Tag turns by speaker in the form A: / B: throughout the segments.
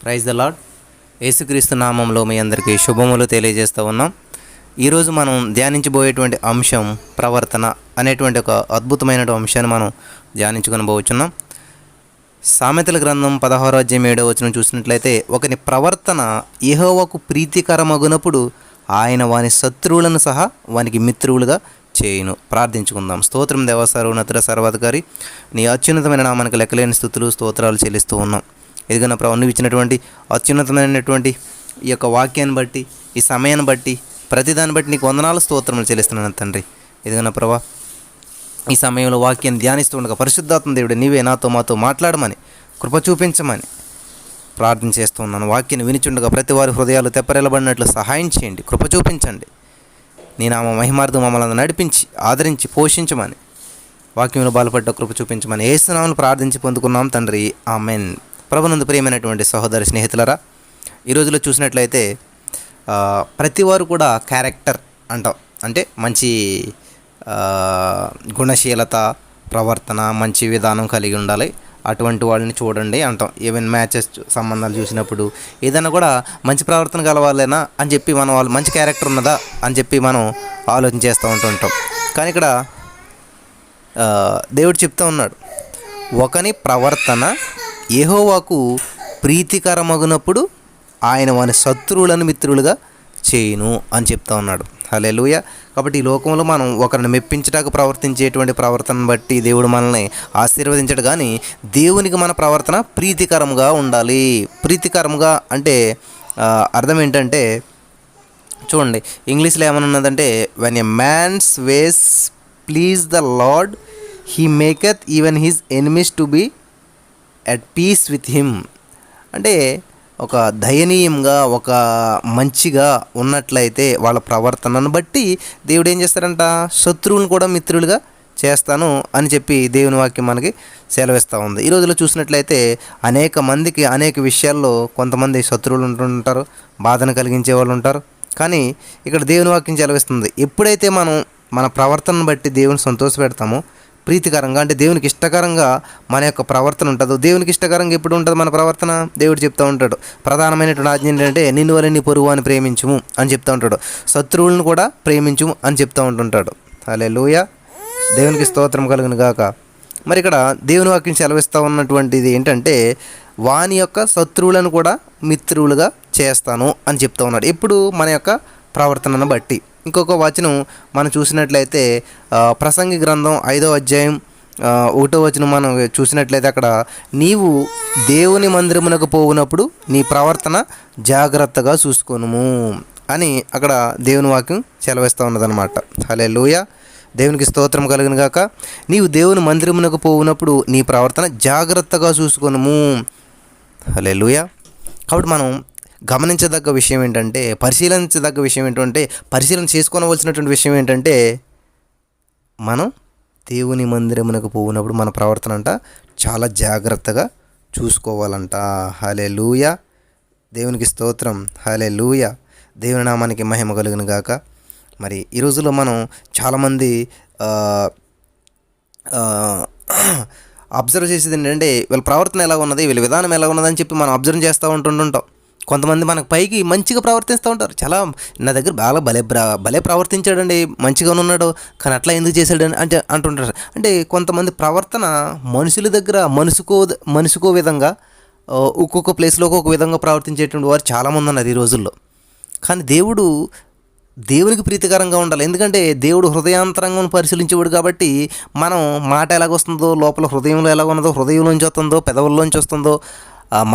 A: Praise the lord. యేసుక్రీస్తు నామంలో మీ అందరికీ శుభములు తెలియజేస్తూ ఉన్నాం. ఈరోజు మనం ధ్యానించబోయేటువంటి అంశం ప్రవర్తన అనేటువంటి ఒక అద్భుతమైన అంశాన్ని మనం ధ్యానించుకొనబోతున్నాం. సామెతల గ్రంథం 16వ అధ్యాయం 7వ వచనం చూసినట్లయితే, ఒకని ప్రవర్తన యెహోవాకు ప్రీతికరమగునప్పుడు ఆయన వాని శత్రువులను సహా వానికి మిత్రువులుగా చేయును. ప్రార్థించుకుందాం. స్తోత్రం దేవ సర్వోన్నతుడ సర్వాధికారి, నీ అత్యున్నతమైన నామానికి లెక్కలేని స్తుతులు స్తోత్రాలు చెల్లిస్తూ ఉన్నాం. ఇదిగో నా ప్రభు, నువ్వు ఇచ్చినటువంటి అత్యున్నతమైనటువంటి ఈ యొక్క వాక్యాన్ని బట్టి, ఈ సమయాన్ని బట్టి, ప్రతిదాన్ని బట్టి నీకు వందనాలు స్తోత్రములు చెల్లిస్తున్నాను తండ్రి. ఇదిగో నా ప్రభు, ఈ సమయంలో వాక్యాన్ని ధ్యానిస్తూ ఉండగా పరిశుద్ధాత్మ దేవుడు నీవే నాతో మాతో మాట్లాడమని, కృప చూపించమని ప్రార్థన చేస్తూ ఉన్నాను. వాక్యాన్ని వినిచుండగా ప్రతి వారి హృదయాలు తెప్పరెలబడినట్లు సహాయం చేయండి, కృప చూపించండి. నీ నామ మహిమార్థం మమ్మల్ని నడిపించి ఆదరించి పోషించమని, వాక్యంలో బలపడ్డ కృప చూపించమని యేసు నామములో ప్రార్థించి పొందుకున్నాం తండ్రి, ఆమెన్. ప్రభునందు ప్రియమైనటువంటి సహోదరి స్నేహితులరా, ఈ రోజులో చూసినట్లయితే ప్రతి వారు కూడా క్యారెక్టర్ అంటాం, అంటే మంచి గుణశీలత, ప్రవర్తన, మంచి విధానం కలిగి ఉండాలి, అటువంటి వాళ్ళని చూడండి అంటాం. ఈవెన్ మ్యాచెస్ సంబంధాలు చూసినప్పుడు ఏదైనా కూడా మంచి ప్రవర్తన గలవాళ్ళేనా అని చెప్పి మనం, వాళ్ళు మంచి క్యారెక్టర్ ఉన్నదా అని చెప్పి మనం ఆలోచన చేస్తూ ఉంటుంటాం. కానీ ఇక్కడ దేవుడు చెప్తూ ఉన్నాడు, ఒకని ప్రవర్తన యెహోవాకు ప్రీతికరమగునప్పుడు ఆయన వాని శత్రువులను మిత్రులుగా చేయును అని చెప్తా ఉన్నాడు. హల్లెలూయా. కాబట్టి ఈ లోకంలో మనం ఒకరిని మెప్పించడానికి ప్రవర్తించేటువంటి ప్రవర్తనను బట్టి దేవుడు మనల్ని ఆశీర్వదించడు. కానీ దేవునికి మన ప్రవర్తన ప్రీతికరంగా ఉండాలి. ప్రీతికరంగా అంటే అర్థం ఏంటంటే, చూడండి, ఇంగ్లీష్లో ఏమనున్నదంటే, when a man's ways please the lord he maketh even his enemies to be at peace with him. అంటే ఒక దయనీయంగా, ఒక మంచిగా ఉన్నట్లయితే వాళ్ళ ప్రవర్తనను బట్టి దేవుడు ఏం చేస్తారంట, శత్రువులను కూడా మిత్రులుగా చేస్తాను అని చెప్పి దేవుని వాక్యం మనకి సెలవిస్తూ ఉంది. ఈ రోజులో చూసినట్లయితే అనేక మందికి అనేక విషయాల్లో కొంతమంది శత్రువులు ఉంటుంటారు, బాధను కలిగించే వాళ్ళు ఉంటారు. కానీ ఇక్కడ దేవుని వాక్యం సెలవిస్తుంది, ఎప్పుడైతే మనం మన ప్రవర్తనను బట్టి దేవుని సంతోషపెడతామో, ప్రీతికరంగా అంటే దేవునికి ఇష్టకరంగా మన యొక్క ప్రవర్తన ఉంటుందో. దేవునికి ఇష్టకరంగా ఎప్పుడు ఉంటుంది మన ప్రవర్తన? దేవుడు చెప్తూ ఉంటాడు, ప్రధానమైనటువంటి ఆజ్ఞ ఏంటంటే, నిన్ను వలె నీ పొరుగు అని ప్రేమించుము అని చెప్తూ ఉంటాడు, శత్రువులను కూడా ప్రేమించుము అని చెప్తూ ఉంటుంటాడు. హల్లెలూయా. దేవునికి స్తోత్రం కలుగును గాక. మరి ఇక్కడ దేవుని వాక్యం సెలవిస్తూ ఉన్నటువంటిది ఏంటంటే, వాని యొక్క శత్రువులను కూడా మిత్రులుగా చేస్తాను అని చెప్తూ ఉన్నాడు. ఎప్పుడు? మన యొక్క ప్రవర్తనను బట్టి. ఇంకొక వచనం మనం చూసినట్లయితే ప్రసంగి గ్రంథం 5వ అధ్యాయం 1వ వచనం మనం చూసినట్లయితే, అక్కడ నీవు దేవుని మందిరమునకు పోవునప్పుడు నీ ప్రవర్తన జాగ్రత్తగా చూసుకోనుము అని అక్కడ దేవుని వాక్యం సెలవిస్తూ ఉన్నదన్నమాట. హల్లెలూయా. దేవునికి స్తోత్రం కలుగును గాక. నీవు దేవుని మందిరమునకు పోవునప్పుడు నీ ప్రవర్తన జాగ్రత్తగా చూసుకోనుము. హల్లెలూయా. కాబట్టి మనం గమనించదగ్గ విషయం ఏంటంటే, పరిశీలించదగ్గ విషయం ఏంటంటే, పరిశీలన చేసుకోవలసినటువంటి విషయం ఏంటంటే, మనం దేవుని మందిరమునకు పోయినప్పుడు మన ప్రవర్తన అంట చాలా జాగ్రత్తగా చూసుకోవాలంట. హల్లెలూయా. దేవునికి స్తోత్రం. హల్లెలూయా. దేవుని నామానికి మహిమ కలుగును గాక. మరి ఈ రోజుల్లో మనం చాలామంది అబ్జర్వ్ చేసేది ఏంటంటే, వీళ్ళ ప్రవర్తన ఎలా ఉన్నది, వీళ్ళ విధానం ఎలా ఉన్నదని చెప్పి మనం అబ్జర్వ్ చేస్తూ ఉంటుంటాం. కొంతమంది మనకు పైకి మంచిగా ప్రవర్తిస్తూ ఉంటారు, చాలా నా దగ్గర బాగా భలే ప్రవర్తించాడండి, మంచిగానే ఉన్నాడు, కానీ అట్లా ఎందుకు చేశాడని అంటే అంటుంటారు. అంటే కొంతమంది ప్రవర్తన మనుషుల దగ్గర మనిషికో విధంగా, ఒక్కొక్క ప్లేస్లో ఒక్కొక్క విధంగా ప్రవర్తించేటువంటి వారు చాలామంది ఉన్నారు ఈ రోజుల్లో. కానీ దేవునికి ప్రీతికరంగా ఉండాలి. ఎందుకంటే దేవుడు హృదయాంతరంగం పరిశీలించేవాడు. కాబట్టి మనం మాట ఎలాగొస్తుందో, లోపల హృదయంలో ఎలా ఉన్నదో, హృదయంలోంచి వస్తుందో, పెదవుల్లోంచి వస్తుందో,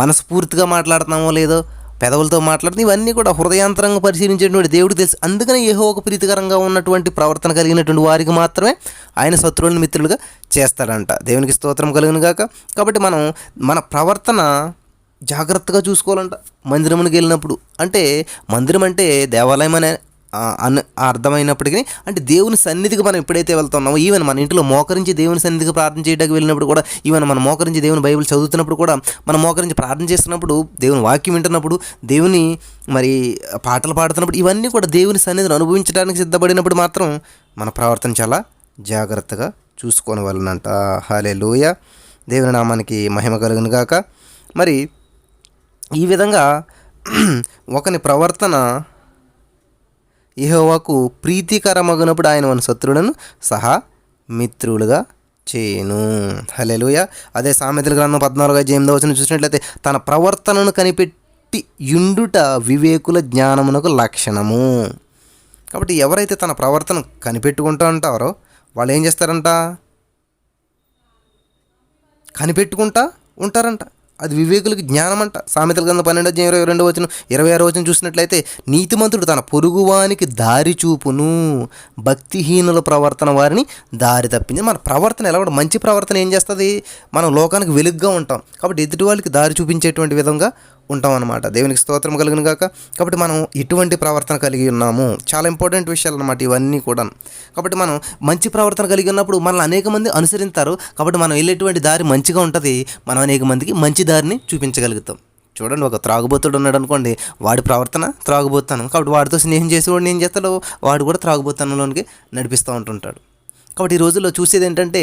A: మనస్ఫూర్తిగా మాట్లాడుతున్నామో లేదో, పెదవులతో మాట్లాడుతుంది, ఇవన్నీ కూడా హృదయాంతరంగా పరిశీలించేటువంటి దేవుడికి తెలుసు. అందుకని యెహోవాకు ప్రీతికరంగా ఉన్నటువంటి ప్రవర్తన కలిగినటువంటి వారికి మాత్రమే ఆయన శత్రువులను మిత్రులుగా చేస్తాడంట. దేవునికి స్తోత్రం కలుగును గాక. కాబట్టి మనం మన ప్రవర్తన జాగ్రత్తగా చూసుకోవాలంట మందిరమునికి వెళ్ళినప్పుడు. అంటే మందిరం అంటే దేవాలయం అనే అర్థమైనప్పటికీ, అంటే దేవుని సన్నిధికి మనం ఎప్పుడైతే వెళ్తున్నామో, ఈవెన్ మన ఇంట్లో మోకరించి దేవుని సన్నిధికి ప్రార్థన చేయడానికి వెళ్ళినప్పుడు కూడా, ఈవెన్ మనం మోకరించి దేవుని బైబిల్ చదువుతున్నప్పుడు కూడా, మనం మోకరించి ప్రార్థన చేస్తున్నప్పుడు, దేవుని వాక్యం వింటున్నప్పుడు, దేవుని మరి పాటలు పాడుతున్నప్పుడు, ఇవన్నీ కూడా దేవుని సన్నిధిని అనుభవించడానికి సిద్ధపడినప్పుడు మాత్రం మన ప్రవర్తన చాలా జాగ్రత్తగా చూసుకొని వాళ్ళనంట. హల్లెలూయా. దేవుని నామానికి మహిమ కలుగును గాక. మరి ఈ విధంగా ఒకని ప్రవర్తన యెహోవాకు ప్రీతికరమగునప్పుడు ఆయన మన శత్రువులను సహా మిత్రులుగా చేయును. హల్లెలూయా. అదే సామెతల గ్రంథం 14:8 చూసినట్లయితే తన ప్రవర్తనను కనిపెట్టి యుండుట వివేకుల జ్ఞానమునకు లక్షణము. కాబట్టి ఎవరైతే తన ప్రవర్తన కనిపెట్టుకుంటూ ఉంటారో వాళ్ళు ఏం చేస్తారంట? కనిపెట్టుకుంటా ఉంటారంట. అది వివేకులకి జ్ఞానం అంట. సామెతల గ్రంథం 12:22 26 చూసినట్లయితే నీతిమంతుడు తన పొరుగువానికి దారి చూపును, భక్తిహీనుల ప్రవర్తన వారిని దారి తప్పింది. మన ప్రవర్తన ఎలా కూడా మంచి ప్రవర్తన ఏం చేస్తుంది? మనం లోకానికి వెలుగుగా ఉంటాం కాబట్టి ఎదుటి వాళ్ళకి దారి చూపించేటువంటి విధంగా ఉంటాం అన్నమాట. దేవునికి స్తోత్రం కలుగును గాక. కాబట్టి మనం ఎటువంటి ప్రవర్తన కలిగి ఉన్నాము, చాలా ఇంపార్టెంట్ విషయాలు అన్నమాట ఇవన్నీ కూడా. కాబట్టి మనం మంచి ప్రవర్తన కలిగి ఉన్నప్పుడు మనల్ని అనేక మంది అనుసరిస్తారు. కాబట్టి మనం వెళ్ళేటువంటి దారి మంచిగా ఉంటుంది. మనం అనేక మందికి మంచి దారిని చూపించగలుగుతాం. చూడండి, ఒక త్రాగుబోతుడు ఉన్నాడు అనుకోండి, వాడి ప్రవర్తన త్రాగుబోతాను కాబట్టి వాడితో స్నేహం చేసేవాడిని ఏం చేస్తాడో వాడు కూడా త్రాగుబోతానులోనికి నడిపిస్తూ ఉంటుంటాడు. కాబట్టి ఈ రోజుల్లో చూసేది ఏంటంటే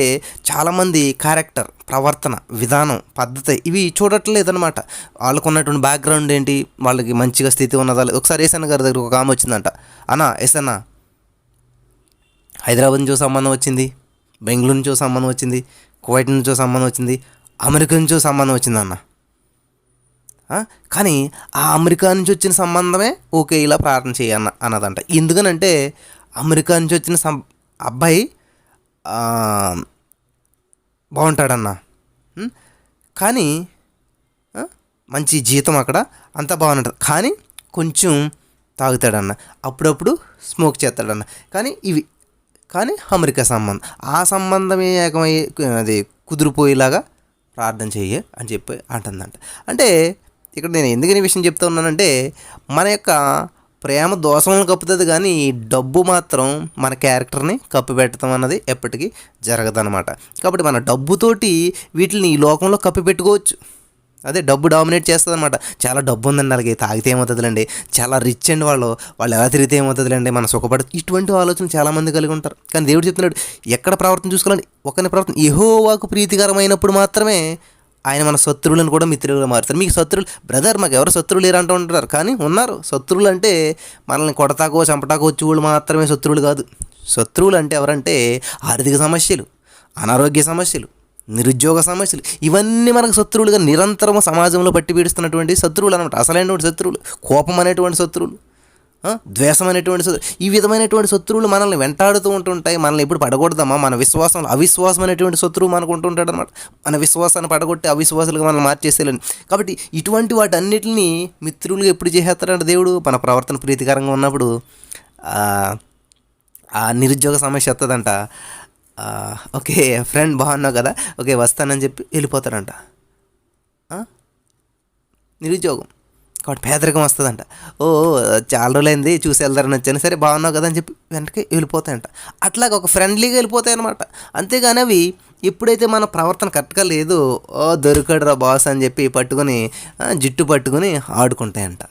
A: చాలామంది క్యారెక్టర్, ప్రవర్తన, విధానం, పద్ధతి ఇవి చూడట్లేదన్నమాట. వాళ్ళకు ఉన్నటువంటి బ్యాక్గ్రౌండ్ ఏంటి, వాళ్ళకి మంచిగా స్థితి ఉన్నదా. ఒకసారి ఏసన్న గారి దగ్గర ఒక ఆమె వచ్చిందంట. అన్నా ఏసన్న, హైదరాబాద్ నుంచో సంబంధం వచ్చింది, బెంగళూరు నుంచో సంబంధం వచ్చింది, కువైట్ నుంచో సంబంధం వచ్చింది, అమెరికా నుంచో సంబంధం వచ్చింది అన్న. కానీ ఆ అమెరికా నుంచి వచ్చిన సంబంధమే ఓకే ఇలా ప్రార్థన చేయన్న అన్నదంట. ఎందుకనంటే అమెరికా నుంచి వచ్చిన అబ్బాయి బాగుంటాడన్న, కానీ మంచి జీతం అక్కడ అంతా బాగుంటుంది, కానీ కొంచెం తాగుతాడన్న, అప్పుడప్పుడు స్మోక్ చేస్తాడన్న. కానీ అమెరికా సంబంధం, ఆ సంబంధమే ఏకమయ్యే అది కుదిరిపోయేలాగా ప్రార్థన చెయ్యి అని చెప్పి అంటుందంట. అంటే ఇక్కడ నేను ఎందుకని విషయం చెప్తా ఉన్నానంటే మన యొక్క ప్రేమ దోషములను కప్పుతుంది, కానీ డబ్బు మాత్రం మన క్యారెక్టర్ని కప్పిపెట్టడం అన్నది ఎప్పటికీ జరగదన్నమాట. కాబట్టి మన డబ్బుతోటి వీటిని ఈ లోకంలో కప్పిపెట్టుకోవచ్చు. అదే డబ్బు డామినేట్ చేస్తుంది అనమాట. చాలా డబ్బు ఉందండి అలాగే, తాగితే ఏమవుతుందిలేండి, చాలా రిచ్ అండి వాళ్ళు ఎలా తిరిగితే ఏమవుతుందిలేండి, మన సుఖపడ ఇటువంటి ఆలోచనలు చాలామంది కలిగి ఉంటారు. కానీ దేవుడు చెప్తున్నాడు ఎక్కడ ప్రవర్తన చూసుకోవాలని, ఒకరి ప్రవర్తన యెహోవాకు ప్రీతికరమైనప్పుడు మాత్రమే ఆయన మన శత్రువులను కూడా మిత్రులుగా మారుతారు. మీకు శత్రువులు బ్రదర్, మాకు ఎవరు శత్రువులు లేరు అంటూ ఉంటారు, కానీ ఉన్నారు. శత్రువులు అంటే మనల్ని కొడతాకో చంపటాకో వచ్చి వాళ్ళు మాత్రమే శత్రువులు కాదు. శత్రువులు అంటే ఎవరంటే ఆర్థిక సమస్యలు, అనారోగ్య సమస్యలు, నిరుద్యోగ సమస్యలు, ఇవన్నీ మనకు శత్రువులుగా నిరంతరం సమాజంలో పట్టి పీడిస్తున్నటువంటి శత్రువులు అనమాట. అసలైనటువంటి శత్రువులు, కోపం అనేటువంటి శత్రువులు, ద్వేషం అనేటువంటి శత్రువులు, ఈ విధమైనటువంటి శత్రువులు మనల్ని వెంటాడుతూ ఉంటుంటాయి. మనల్ని ఎప్పుడు పడగొడదామా, మన విశ్వాసం అవిశ్వాసం అనేటువంటి శత్రువు మనకు ఉంటుంటాడు అనమాట. మన విశ్వాసాన్ని పడగొట్టి అవిశ్వాసాలుగా మనల్ని మార్చేసేయాలని. కాబట్టి ఇటువంటి వాటన్నిటిని మిత్రులుగా ఎప్పుడు చేసేస్తాడంటే దేవుడు, మన ప్రవర్తన ప్రీతికరంగా ఉన్నప్పుడు ఆ నిరుద్యోగ సమస్య వస్తుందంట. ఓకే ఫ్రెండ్ బాగున్నావు కదా, ఓకే వస్తానని చెప్పి వెళ్ళిపోతాడంట. నిరుద్యోగం కాబట్టి పేదరికం వస్తుందంట. చాలా రోజులైంది చూసి వెళ్తారని వచ్చాను, సరే బాగున్నావు కదా అని చెప్పి వెంటనే వెళ్ళిపోతాయంట. అట్లాగ ఒక ఫ్రెండ్లీగా వెళ్ళిపోతాయి అనమాట. అంతేగాని అవి ఎప్పుడైతే మన ప్రవర్తన కరెక్ట్గా లేదో దొరికాడు రా బాస్ అని చెప్పి జుట్టు పట్టుకొని ఆడుకుంటాయంట.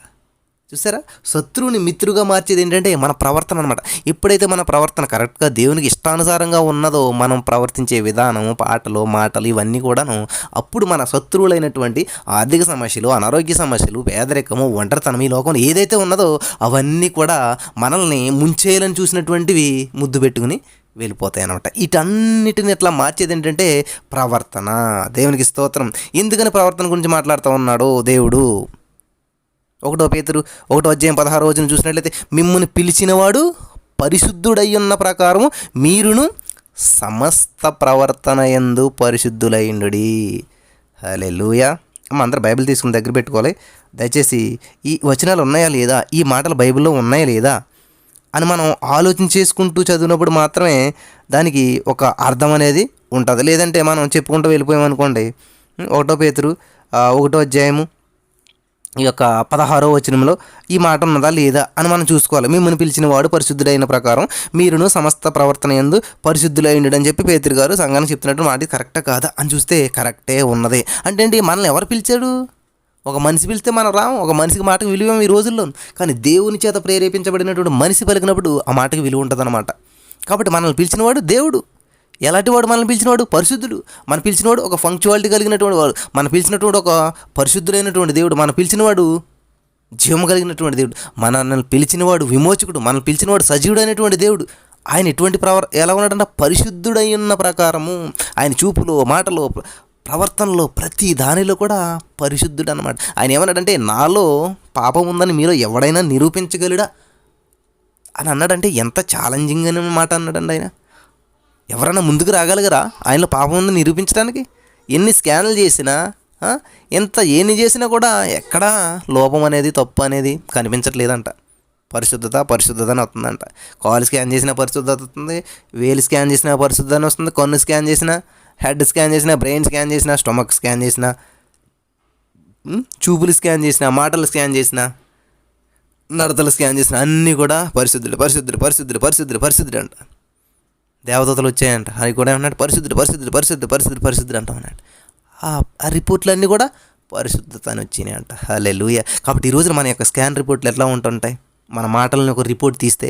A: చూసారా, శత్రువుని మిత్రుగా మార్చేది ఏంటంటే మన ప్రవర్తన అనమాట. ఎప్పుడైతే మన ప్రవర్తన కరెక్ట్గా దేవునికి ఇష్టానుసారంగా ఉన్నదో, మనం ప్రవర్తించే విధానము, పాటలు, మాటలు ఇవన్నీ కూడాను అప్పుడు మన శత్రువులైనటువంటి ఆర్థిక సమస్యలు, అనారోగ్య సమస్యలు, పేదరికము, ఒంటరితనం ఈ లోకంలో ఏదైతే ఉన్నదో అవన్నీ కూడా మనల్ని ముంచేయాలని చూసినటువంటివి ముద్దు పెట్టుకుని వెళ్ళిపోతాయి అన్నమాట. వీటన్నిటిని ఇట్లా మార్చేది ఏంటంటే ప్రవర్తన. దేవునికి స్తోత్రం. ఎందుకని ప్రవర్తన గురించి మాట్లాడుతూ ఉన్నాడు దేవుడు? 1 పేతురు 1:16 చూసినట్లయితే మిమ్ముని పిలిచినవాడు పరిశుద్ధుడయ్యున్న ప్రకారము మీరును సమస్త ప్రవర్తన యందు పరిశుద్ధులైండుడి. హల్లెలూయా. అందరూ బైబిల్ తీసుకుని దగ్గర పెట్టుకోవాలి. దయచేసి ఈ వచనాలు ఉన్నాయా లేదా, ఈ మాటలు బైబిల్లో ఉన్నాయా లేదా అని మనం ఆలోచన చేసుకుంటూ చదివినప్పుడు మాత్రమే దానికి ఒక అర్థం అనేది ఉంటుంది. లేదంటే మనం చెప్పుకుంటూ వెళ్ళిపోయామనుకోండి. 1 పేతురు 1 ఈ యొక్క 16వ వచనంలో ఈ మాట ఉన్నదా లేదా అని మనం చూసుకోవాలి. మిమ్మల్ని పిలిచిన వాడు పరిశుద్ధుడైన ప్రకారం మీరును సమస్త ప్రవర్తన యందు పరిశుద్ధులైండు అని చెప్పి పేతురు గారు సంఘానికి చెప్తున్నట్టు మాట కరెక్టా కాదా అని చూస్తే కరెక్టే ఉన్నది. అంటే ఏంటి, మనల్ని ఎవరు పిలిచాడు? ఒక మనిషి పిలిస్తే మనం రాము. ఒక మనిషికి మాటకు విలువ ఈ రోజుల్లో, కానీ దేవుని చేత ప్రేరేపించబడినటువంటి మనిషి పలికినప్పుడు ఆ మాటకి విలువ ఉంటుంది అన్నమాట. కాబట్టి మనల్ని పిలిచినవాడు దేవుడు. ఎలాంటి వాడు మనల్ని పిలిచినవాడు? పరిశుద్ధుడు. మన పిలిచినవాడు ఒక ఫంక్చువాలిటీ కలిగినటువంటి వాడు, మన పిలిచినటువంటి ఒక పరిశుద్ధుడైనటువంటి దేవుడు, మన పిలిచినవాడు జీవం కలిగినటువంటి దేవుడు, మనల్ని పిలిచినవాడు విమోచకుడు, మనల్ని పిలిచినవాడు సజీవుడు అయినటువంటి దేవుడు. ఆయన ఎటువంటి ఎలా ఉన్నాడంటే పరిశుద్ధుడై ఉన్న ప్రకారము ఆయన చూపులో, మాటలో, ప్రవర్తనలో, ప్రతి దానిలో కూడా పరిశుద్ధుడు అన్నమాట. ఆయన ఏమన్నాడంటే నాలో పాపం ఉందని మీలో ఎవడైనా నిరూపించగలడా అని అన్నాడంటే ఎంత ఛాలెంజింగ్ అనే మాట అన్నాడండి ఆయన. ఎవరైనా ముందుకు రాగలగరా ఆయనలో పాపం ఉందని నిరూపించడానికి? ఎన్ని స్కాన్లు చేసినా ఎన్ని చేసినా కూడా ఎక్కడా లోపం అనేది, తప్పు అనేది కనిపించట్లేదంట. పరిశుద్ధత అని వస్తుందంట. కాల్ స్కాన్ చేసిన పరిశుద్ధత వస్తుంది, వేలు స్కాన్ చేసిన పరిశుద్ధత అని వస్తుంది, కన్ను స్కాన్ చేసిన, హెడ్ స్కాన్ చేసిన, బ్రెయిన్ స్కాన్ చేసిన, స్టమక్ స్కాన్ చేసిన, చూపులు స్కాన్ చేసిన, మాటలు స్కాన్ చేసిన, నడతలు స్కాన్ చేసిన, అన్నీ కూడా పరిశుద్ధుడు పరిశుద్ధుడు పరిశుద్ధుడు పరిశుద్ధుడు పరిశుద్ధుడు అంట. దేవదూతలు వచ్చాయంట, అది కూడా ఏమన్నాడు? పరిశుద్ధుడు పరిశుద్ధుడు పరిశుద్ధుడు పరిశుద్ధుడు పరిశుద్ధుడు అంట అన్నాడు. ఆ రిపోర్ట్లన్నీ కూడా పరిశుద్ధత అని వచ్చినాయి అంట. హల్లెలూయా. కాబట్టి ఈరోజు మన యొక్క స్కాన్ రిపోర్ట్లు ఎట్లా ఉంటుంటాయి? మన మాటలను ఒక రిపోర్ట్ తీస్తే,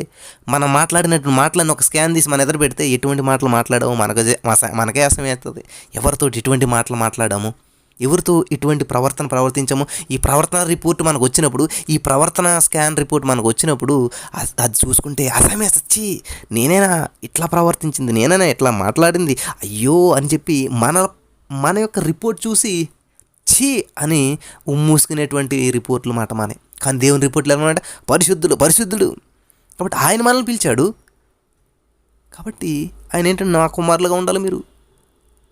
A: మనం మాట్లాడినటువంటి మాటలను ఒక స్కాన్ తీసి మన ఎదురు పెడితే ఎటువంటి మాటలు మాట్లాడామో మనకే అసమవుతుంది. ఎవరితో ఎటువంటి మాటలు మాట్లాడాము, ఎవరితో ఇటువంటి ప్రవర్తించాము, ఈ ప్రవర్తన రిపోర్ట్ మనకు వచ్చినప్పుడు, ఈ ప్రవర్తన స్కాన్ రిపోర్ట్ మనకు వచ్చినప్పుడు అది చూసుకుంటే అసమేసచ్చి నేనేనా ఇట్లా ప్రవర్తించింది, నేనేనా ఇట్లా మాట్లాడింది, అయ్యో అని చెప్పి మన యొక్క రిపోర్ట్ చూసి ఛీ అని ఉమ్మూసుకునేటువంటి రిపోర్ట్లు మాట మానే. కానీ దేవుని రిపోర్ట్లు ఏమన్నా? పరిశుద్ధుడు. కాబట్టి ఆయన మనల్ని పిలిచాడు. కాబట్టి ఆయన ఏంటంటే నా కుమారులుగా ఉండాలి, మీరు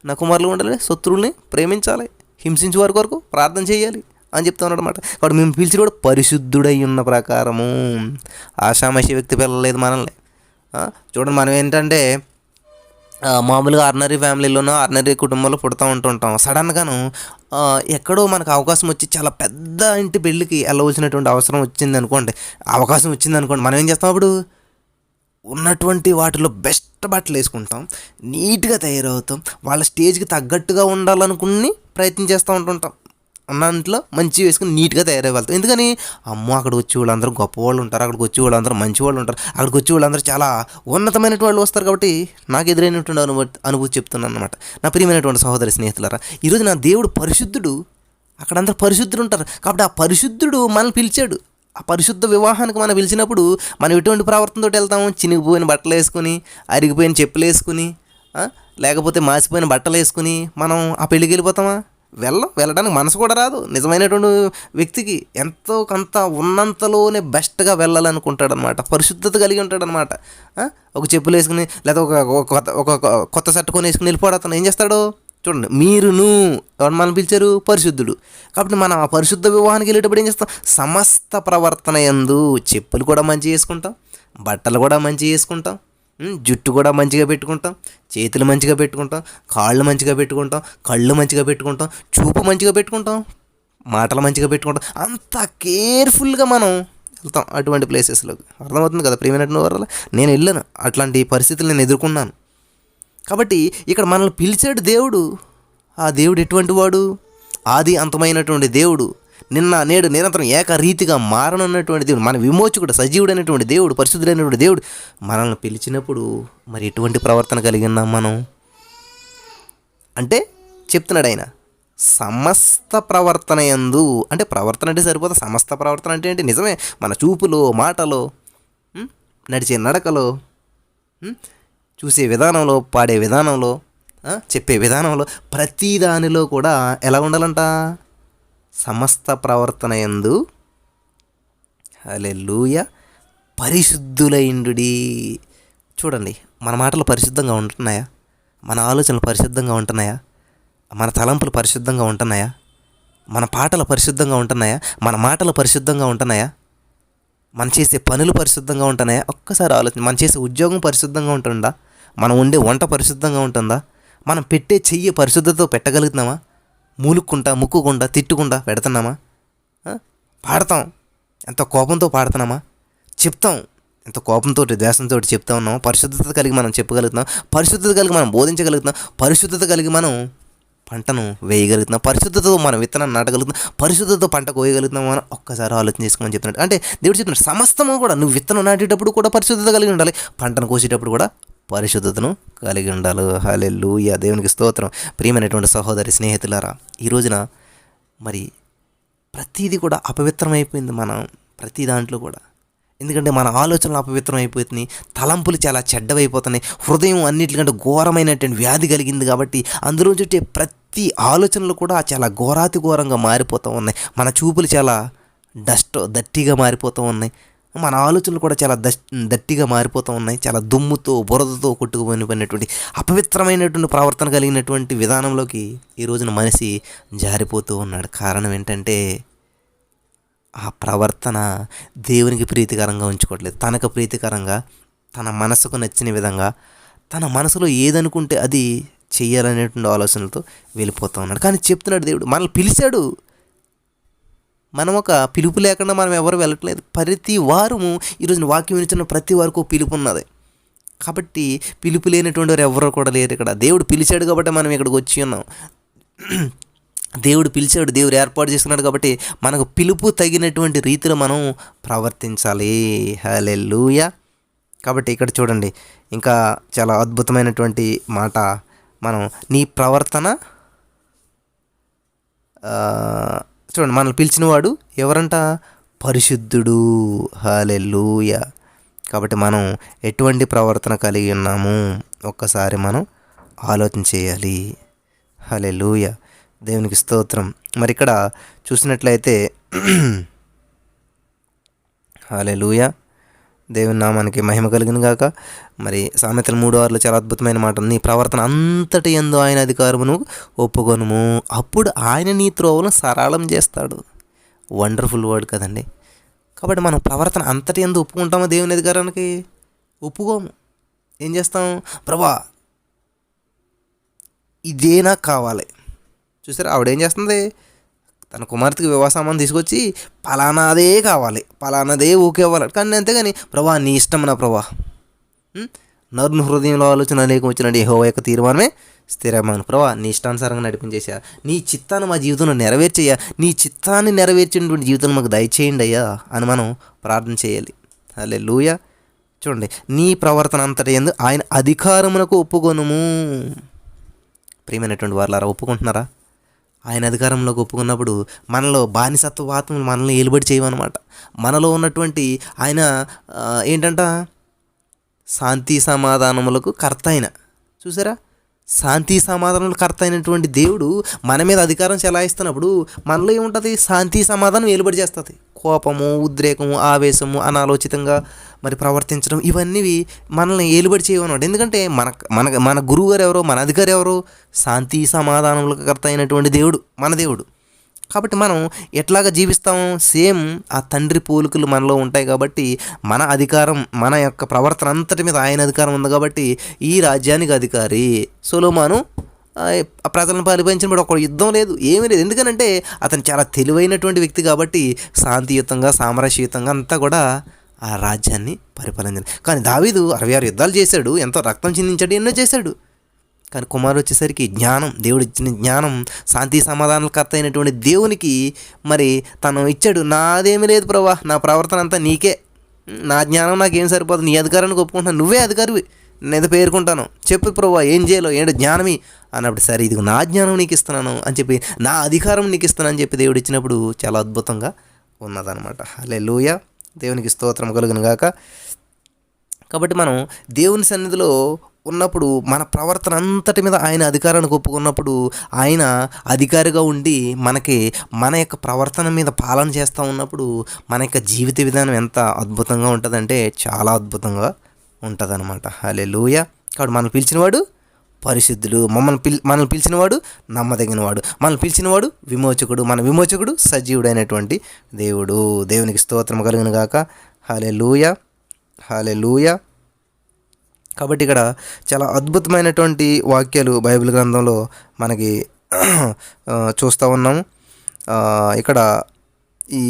A: నా కుమారులుగా ఉండాలి, శత్రువుల్ని ప్రేమించాలి, హింసించే వారి కొరకు ప్రార్థన చేయాలి అని చెప్తా ఉన్నాడు అనమాట. కాబట్టి మేము పిలిచి కూడా పరిశుద్ధుడై ఉన్న ప్రకారము. ఆషామాషి వ్యక్తి పిల్లలేదు మనల్ని. చూడండి, మనం ఏంటంటే మామూలుగా ఆర్డినరీ ఫ్యామిలీలోనో ఆర్డినరీ కుటుంబంలో పుడతా ఉంటుంటాం. సడన్గాను ఎక్కడో మనకు అవకాశం వచ్చి చాలా పెద్ద ఇంటి పెళ్ళికి వెళ్ళవలసినటువంటి అవసరం అవకాశం వచ్చింది అనుకోండి, మనం ఏం చేస్తాం? అప్పుడు ఉన్నటువంటి వాటిలో బెస్ట్ బట్టలు వేసుకుంటాం, నీట్గా తయారవుతాం, వాళ్ళ స్టేజ్కి తగ్గట్టుగా ఉండాలనుకుని ప్రయత్నం చేస్తూ ఉంటుంటాం. అన్నింటిలో మంచి వేసుకుని నీట్గా తయారయ్యేవాళ్ళం. ఎందుకని? అమ్మో, అక్కడికి వచ్చి వాళ్ళందరూ గొప్పవాళ్ళు ఉంటారు, అక్కడికి వచ్చి వాళ్ళందరూ మంచి వాళ్ళు ఉంటారు, అక్కడికి వచ్చి వాళ్ళందరూ చాలా ఉన్నతమైనటువంటి వాళ్ళు వస్తారు. కాబట్టి నాకు ఎదురైనటువంటి అనుభూతి చెప్తున్నాను అనమాట. నా ప్రియమైనటువంటి సహోదరి స్నేహితులారా, ఈరోజు నా దేవుడు పరిశుద్ధుడు, అక్కడందరూ పరిశుద్ధులు ఉంటారు. కాబట్టి ఆ పరిశుద్ధుడు మనల్ని పిలిచాడు. ఆ పరిశుద్ధ వివాహానికి మనం పిలిచినప్పుడు మనం ఎటువంటి ప్రవర్తనతో వెళ్తాము? చినిగిపోయిన బట్టలు వేసుకుని, అరిగిపోయిన చెప్పులు వేసుకుని, లేకపోతే మాసిపోయిన బట్టలు వేసుకుని మనం ఆ పెళ్ళికి వెళ్ళిపోతామా? వెళ్ళడానికి మనసు కూడా రాదు. నిజమైనటువంటి వ్యక్తికి ఎంతో కొంత ఉన్నంతలోనే బెస్ట్గా వెళ్ళాలనుకుంటాడనమాట, పరిశుద్ధత కలిగి ఉంటాడనమాట. ఒక చెప్పులు వేసుకుని లేదా ఒక కొత్త షర్ట్ కొని వేసుకుని వెళ్ళిపోవడం అతను ఏం చేస్తాడో చూడండి. ఎవరు మనం పిలిచారు? పరిశుద్ధుడు. కాబట్టి మనం ఆ పరిశుద్ధ వివాహానికి వెళ్ళేటప్పుడు ఏం చేస్తాం? సమస్త ప్రవర్తన యందు చెప్పులు కూడా మంచిగా వేసుకుంటాం, బట్టలు కూడా మంచిగా వేసుకుంటాం, జుట్టు కూడా మంచిగా పెట్టుకుంటాం, చేతులు మంచిగా పెట్టుకుంటాం, కాళ్ళు మంచిగా పెట్టుకుంటాం, కళ్ళు మంచిగా పెట్టుకుంటాం, చూపు మంచిగా పెట్టుకుంటాం, మాటలు మంచిగా పెట్టుకుంటాం. అంత కేర్ఫుల్గా మనం వెళ్తాం అటువంటి ప్లేసెస్లోకి. అర్థమవుతుంది కదా ప్రియమైనటువంటి వల్ల? నేను వెళ్ళాను, అట్లాంటి పరిస్థితులు నేను ఎదుర్కొన్నాను. కాబట్టి ఇక్కడ మనల్ని పిలిచాడు దేవుడు. ఆ దేవుడు ఎటువంటి వాడు? ఆది అంతమైనటువంటి దేవుడు, నిన్న నేడు నిరంతరం ఏకరీతిగా మారనున్నటువంటి దేవుడు, మన విమోచకుడు, సజీవుడైనటువంటి దేవుడు, పరిశుద్ధుడైనటువంటి దేవుడు మనల్ని పిలిచినప్పుడు మరి ఎటువంటి ప్రవర్తన కలిగి ఉన్నాం మనం అంటే? చెప్తున్నాడు ఆయన, సమస్త ప్రవర్తన యందు. అంటే ప్రవర్తన అంటే సరిపోతుంది, సమస్త ప్రవర్తన అంటే ఏంటి? నిజమే, మన చూపులో, మాటలో, నడిచే నడకలో, చూసే విధానంలో, పాడే విధానంలో, చెప్పే విధానంలో, ప్రతి దానిలో కూడా ఎలా ఉండాలంట? సమస్త ప్రవర్తన యందు హల్లెలూయా పరిశుద్ధులైండుడి. చూడండి, మన మాటలు పరిశుద్ధంగా ఉంటున్నాయా? మన ఆలోచనలు పరిశుద్ధంగా ఉంటున్నాయా? మన తలంపులు పరిశుద్ధంగా ఉంటున్నాయా? మన పాటలు పరిశుద్ధంగా ఉంటున్నాయా? మన మాటలు పరిశుద్ధంగా ఉంటున్నాయా? మనం చేసే పనులు పరిశుద్ధంగా ఉంటున్నాయా? ఒక్కసారి ఆలోచన. మనం చేసే ఉద్యోగం పరిశుద్ధంగా ఉంటుందా? మనం వండే వంట పరిశుద్ధంగా ఉంటుందా? మనం పెట్టే చెయ్యి పరిశుద్ధతతో పెట్టగలుగుతున్నామా? ముక్కుకుంటా తిట్టుకుంటా పెడుతున్నామా? పాడతాం, ఎంత కోపంతో పాడుతున్నామా? చెప్తాం, ఎంత కోపంతో ద్వేషంతో చెప్తా ఉన్నామా? పరిశుద్ధత కలిగి మనం చెప్పగలుగుతున్నాం, పరిశుద్ధత కలిగి మనం బోధించగలుగుతున్నాం, పరిశుద్ధత కలిగి మనం పంటను వేయగలుగుతున్నాం, పరిశుద్ధతతో మనం విత్తనాన్ని నాటగలుగుతున్నాం, పరిశుద్ధతతో పంట కోయగలుగుతున్నాం. మనం ఒక్కసారి ఆలోచన చేసుకోమని చెప్తున్నాడు. అంటే దేవుడు చెప్తున్నాడు, సమస్తము కూడా నువ్వు విత్తనం నాటేటప్పుడు కూడా పరిశుద్ధత కలిగి ఉండాలి, పంటను కోసేటప్పుడు కూడా పరిశుద్ధతను కలిగి ఉండాలి. హల్లెలూయా, దేవునికి స్తోత్రం. ప్రియమైనటువంటి సహోదరి స్నేహితులారా, ఈ రోజున మరి ప్రతిదీ కూడా అపవిత్రమైపోయింది. మనం ప్రతి దాంట్లో కూడా, ఎందుకంటే మన ఆలోచనలు అపవిత్రం అయిపోతున్నాయి, తలంపులు చాలా చెడ్డవైపోతున్నాయి, హృదయం అన్నిటికంటే ఘోరమైనటువంటి వ్యాధి కలిగింది. కాబట్టి అందులో చుట్టే ప్రతి ఆలోచనలు కూడా చాలా ఘోరాతి ఘోరంగా మారిపోతూ ఉన్నాయి. మన చూపులు చాలా దట్టిగా మారిపోతూ ఉన్నాయి. మన ఆలోచనలు కూడా చాలా దట్టిగా మారిపోతూ ఉన్నాయి. చాలా దుమ్ముతో బురదతో కొట్టుకుపోయినటువంటి అపవిత్రమైనటువంటి ప్రవర్తన కలిగినటువంటి విధానంలోకి ఈ రోజున మనిషి జారిపోతూ ఉన్నాడు. కారణం ఏంటంటే ఆ ప్రవర్తన దేవునికి ప్రీతికరంగా ఉంచుకోవట్లేదు. తనకు ప్రీతికరంగా, తన మనసుకు నచ్చిన విధంగా, తన మనసులో ఏదనుకుంటే అది చెయ్యాలనేటువంటి ఆలోచనలతో వెళ్ళిపోతూ ఉన్నాడు. కానీ చెప్తున్నాడు దేవుడు, మనల్ని పిలిచాడు. మనం ఒక పిలుపు లేకుండా మనం ఎవరు వెళ్ళట్లేదు. ప్రతి వారము ఈరోజు వాక్యం వినిచిన ప్రతి వారికి పిలుపు ఉన్నది. కాబట్టి పిలుపు లేనటువంటి వారు ఎవరు కూడా లేరు ఇక్కడ. దేవుడు పిలిచాడు కాబట్టి మనం ఇక్కడికి వచ్చి ఉన్నాం. దేవుడు పిలిచాడు, దేవుడు ఏర్పాటు చేసుకున్నాడు కాబట్టి మనకు పిలుపు తగినటువంటి రీతిలో మనం ప్రవర్తించాలి. హల్లెలూయా. కాబట్టి ఇక్కడ చూడండి, ఇంకా చాలా అద్భుతమైనటువంటి మాట. మనం నీ ప్రవర్తన చూడండి, మనల్ని పిలిచినవాడు ఎవరంట? పరిశుద్ధుడు. హల్లెలూయా. కాబట్టి మనం ఎటువంటి ప్రవర్తన కలిగి ఉన్నాము ఒక్కసారి మనం ఆలోచన చేయాలి. హల్లెలూయా, దేవునికి స్తోత్రం. మరి ఇక్కడ చూసినట్లయితే హల్లెలూయా, దేవుని నామానికి మహిమ కలిగిన గాక. మరి సామెతలు 3:6 చాలా అద్భుతమైన మాట ఉంది. నీ ప్రవర్తన అంతటి యందు ఆయన అధికారమును ఒప్పుకొనుము, అప్పుడు ఆయన నీ త్రోవలను సరళం చేస్తాడు. వండర్ఫుల్ వర్డ్ కదండి. కాబట్టి మనం ప్రవర్తన అంతటి యందు ఒప్పుకుంటామా? దేవుని అధికారానికి ఒప్పుకోము. ఏం చేస్తాం? ప్రభా ఇదే నాకు కావాలి. చూసారా, ఆవిడేం చేస్తుంది? తన కుమార్తెకి వివాహ సామాన్ తీసుకొచ్చి పలానాదే కావాలి, పలానాదే ఓకే అవ్వాలి. కానీ అంతేగాని ప్రభా నీ ఇష్టం నా ప్రభా, నరుని హృదయంలో ఆలోచన అనేక వచ్చినట్టు యెహోవా యొక్క తీర్మానమే స్థిరమైన ప్రభా, నీ ఇష్టానుసారంగా నడిపించేసా, నీ చిత్తాన్ని మా జీవితంలో నెరవేర్చయ్యా, నీ చిత్తాన్ని నెరవేర్చినటువంటి జీవితం మాకు దయచేయండి అయ్యా అని మనం ప్రార్థన చేయాలి. హల్లెలూయా. చూడండి, నీ ప్రవర్తన అంతటి యందు ఆయన అధికారమునకు ఒప్పుకొనుము. ప్రియమైనటువంటి వారులారా, ఒప్పుకుంటున్నారా? ఆయన అధికారంలోకి ఒప్పుకున్నప్పుడు మనలో బానిసత్వ ఆత్మలు మనల్ని ఏలుబడి చేయమన్నమాట. మనలో ఉన్నటువంటి ఆయన ఏంటంట? శాంతి సమాధానములకు కర్త అయిన, చూసారా, శాంతి సమాధానములకు కర్త అయినటువంటి దేవుడు మన మీద అధికారం చెలాయిస్తున్నప్పుడు మనలో ఏముంటుంది? శాంతి సమాధానం ఏలుబడి చేస్తుంది. కోపము, ఉద్రేకము, ఆవేశము, అనాలోచితంగా మరి ప్రవర్తించడం, ఇవన్నీ మనల్ని ఏలుబడి చేయమన్నమాట. ఎందుకంటే మన మన మన గురువు గారు ఎవరో, మన అధికారి ఎవరో? శాంతి సమాధానములకు కర్త అయినటువంటి దేవుడు, మన దేవుడు. కాబట్టి మనం ఎట్లాగా జీవిస్తాం? సేమ్ ఆ తండ్రి పోలికలు మనలో ఉంటాయి. కాబట్టి మన అధికారం, మన యొక్క ప్రవర్తన అంతటి మీద ఆయన అధికారం ఉంది. కాబట్టి ఈ రాజ్యానికి అధికారి సొలొమోను ప్రజలను పరిపాలించినప్పుడు ఒక యుద్ధం లేదు, ఏమీ లేదు. ఎందుకనంటే అతను చాలా తెలివైనటువంటి వ్యక్తి. కాబట్టి శాంతియుతంగా, సామరస్యయుతంగా అంతా కూడా ఆ రాజ్యాన్ని పరిపాలించాడు. కానీ దావీదు 66 యుద్ధాలు చేశాడు, ఎంతో రక్తం చిందించాడు, ఎన్నో చేశాడు. కానీ కుమారుడు వచ్చేసరికి జ్ఞానం, దేవుడు ఇచ్చిన జ్ఞానం, శాంతి సమాధానాలు కర్త అయినటువంటి దేవునికి మరి తను ఇచ్చాడు. నాదేమీ లేదు ప్రభా, నా ప్రవర్తన అంతా నీకే, నా జ్ఞానం నాకేం సరిపోదు, నీ అధికారానికి ఒప్పుకుంటున్నాను, నువ్వే అధికారివి, నేనేదో పేర్కొంటాను, చెప్పు ప్రభా ఏం చేయాలో, ఏంటో జ్ఞానమి అన్నప్పుడు, సరే ఇది నా జ్ఞానం నీకు ఇస్తున్నాను అని చెప్పి, నా అధికారం నీకు ఇస్తున్నాను అని చెప్పి దేవుడు ఇచ్చినప్పుడు చాలా అద్భుతంగా ఉన్నదనమాట. హల్లెలూయా, దేవునికి స్తోత్రం కలుగును గాక. కాబట్టి మనం దేవుని సన్నిధిలో ఉన్నప్పుడు మన ప్రవర్తన అంతటి మీద ఆయన అధికారానికి ఒప్పుకున్నప్పుడు, ఆయన అధికారిగా ఉండి మనకి మన యొక్క ప్రవర్తన మీద పాలన చేస్తూ ఉన్నప్పుడు మన యొక్క జీవిత విధానం ఎంత అద్భుతంగా ఉంటుందంటే చాలా అద్భుతంగా ఉంటుందన్నమాట. హల్లెలూయా. కాబట్టి మనల్ని పిలిచినవాడు పరిశుద్ధుడు, మనల్ని పిలిచినవాడు నమ్మదగినవాడు, మనల్ని పిలిచినవాడు విమోచకుడు, మన విమోచకుడు సజీవుడైనటువంటి దేవుడు. దేవునికి స్తోత్రం కలుగును గాక. హల్లెలూయా, హల్లెలూయా. కాబట్టి ఇక్కడ చాలా అద్భుతమైనటువంటి వాక్యాలు బైబిల్ గ్రంథంలో మనకి చూస్తూ ఉన్నాము. ఇక్కడ ఈ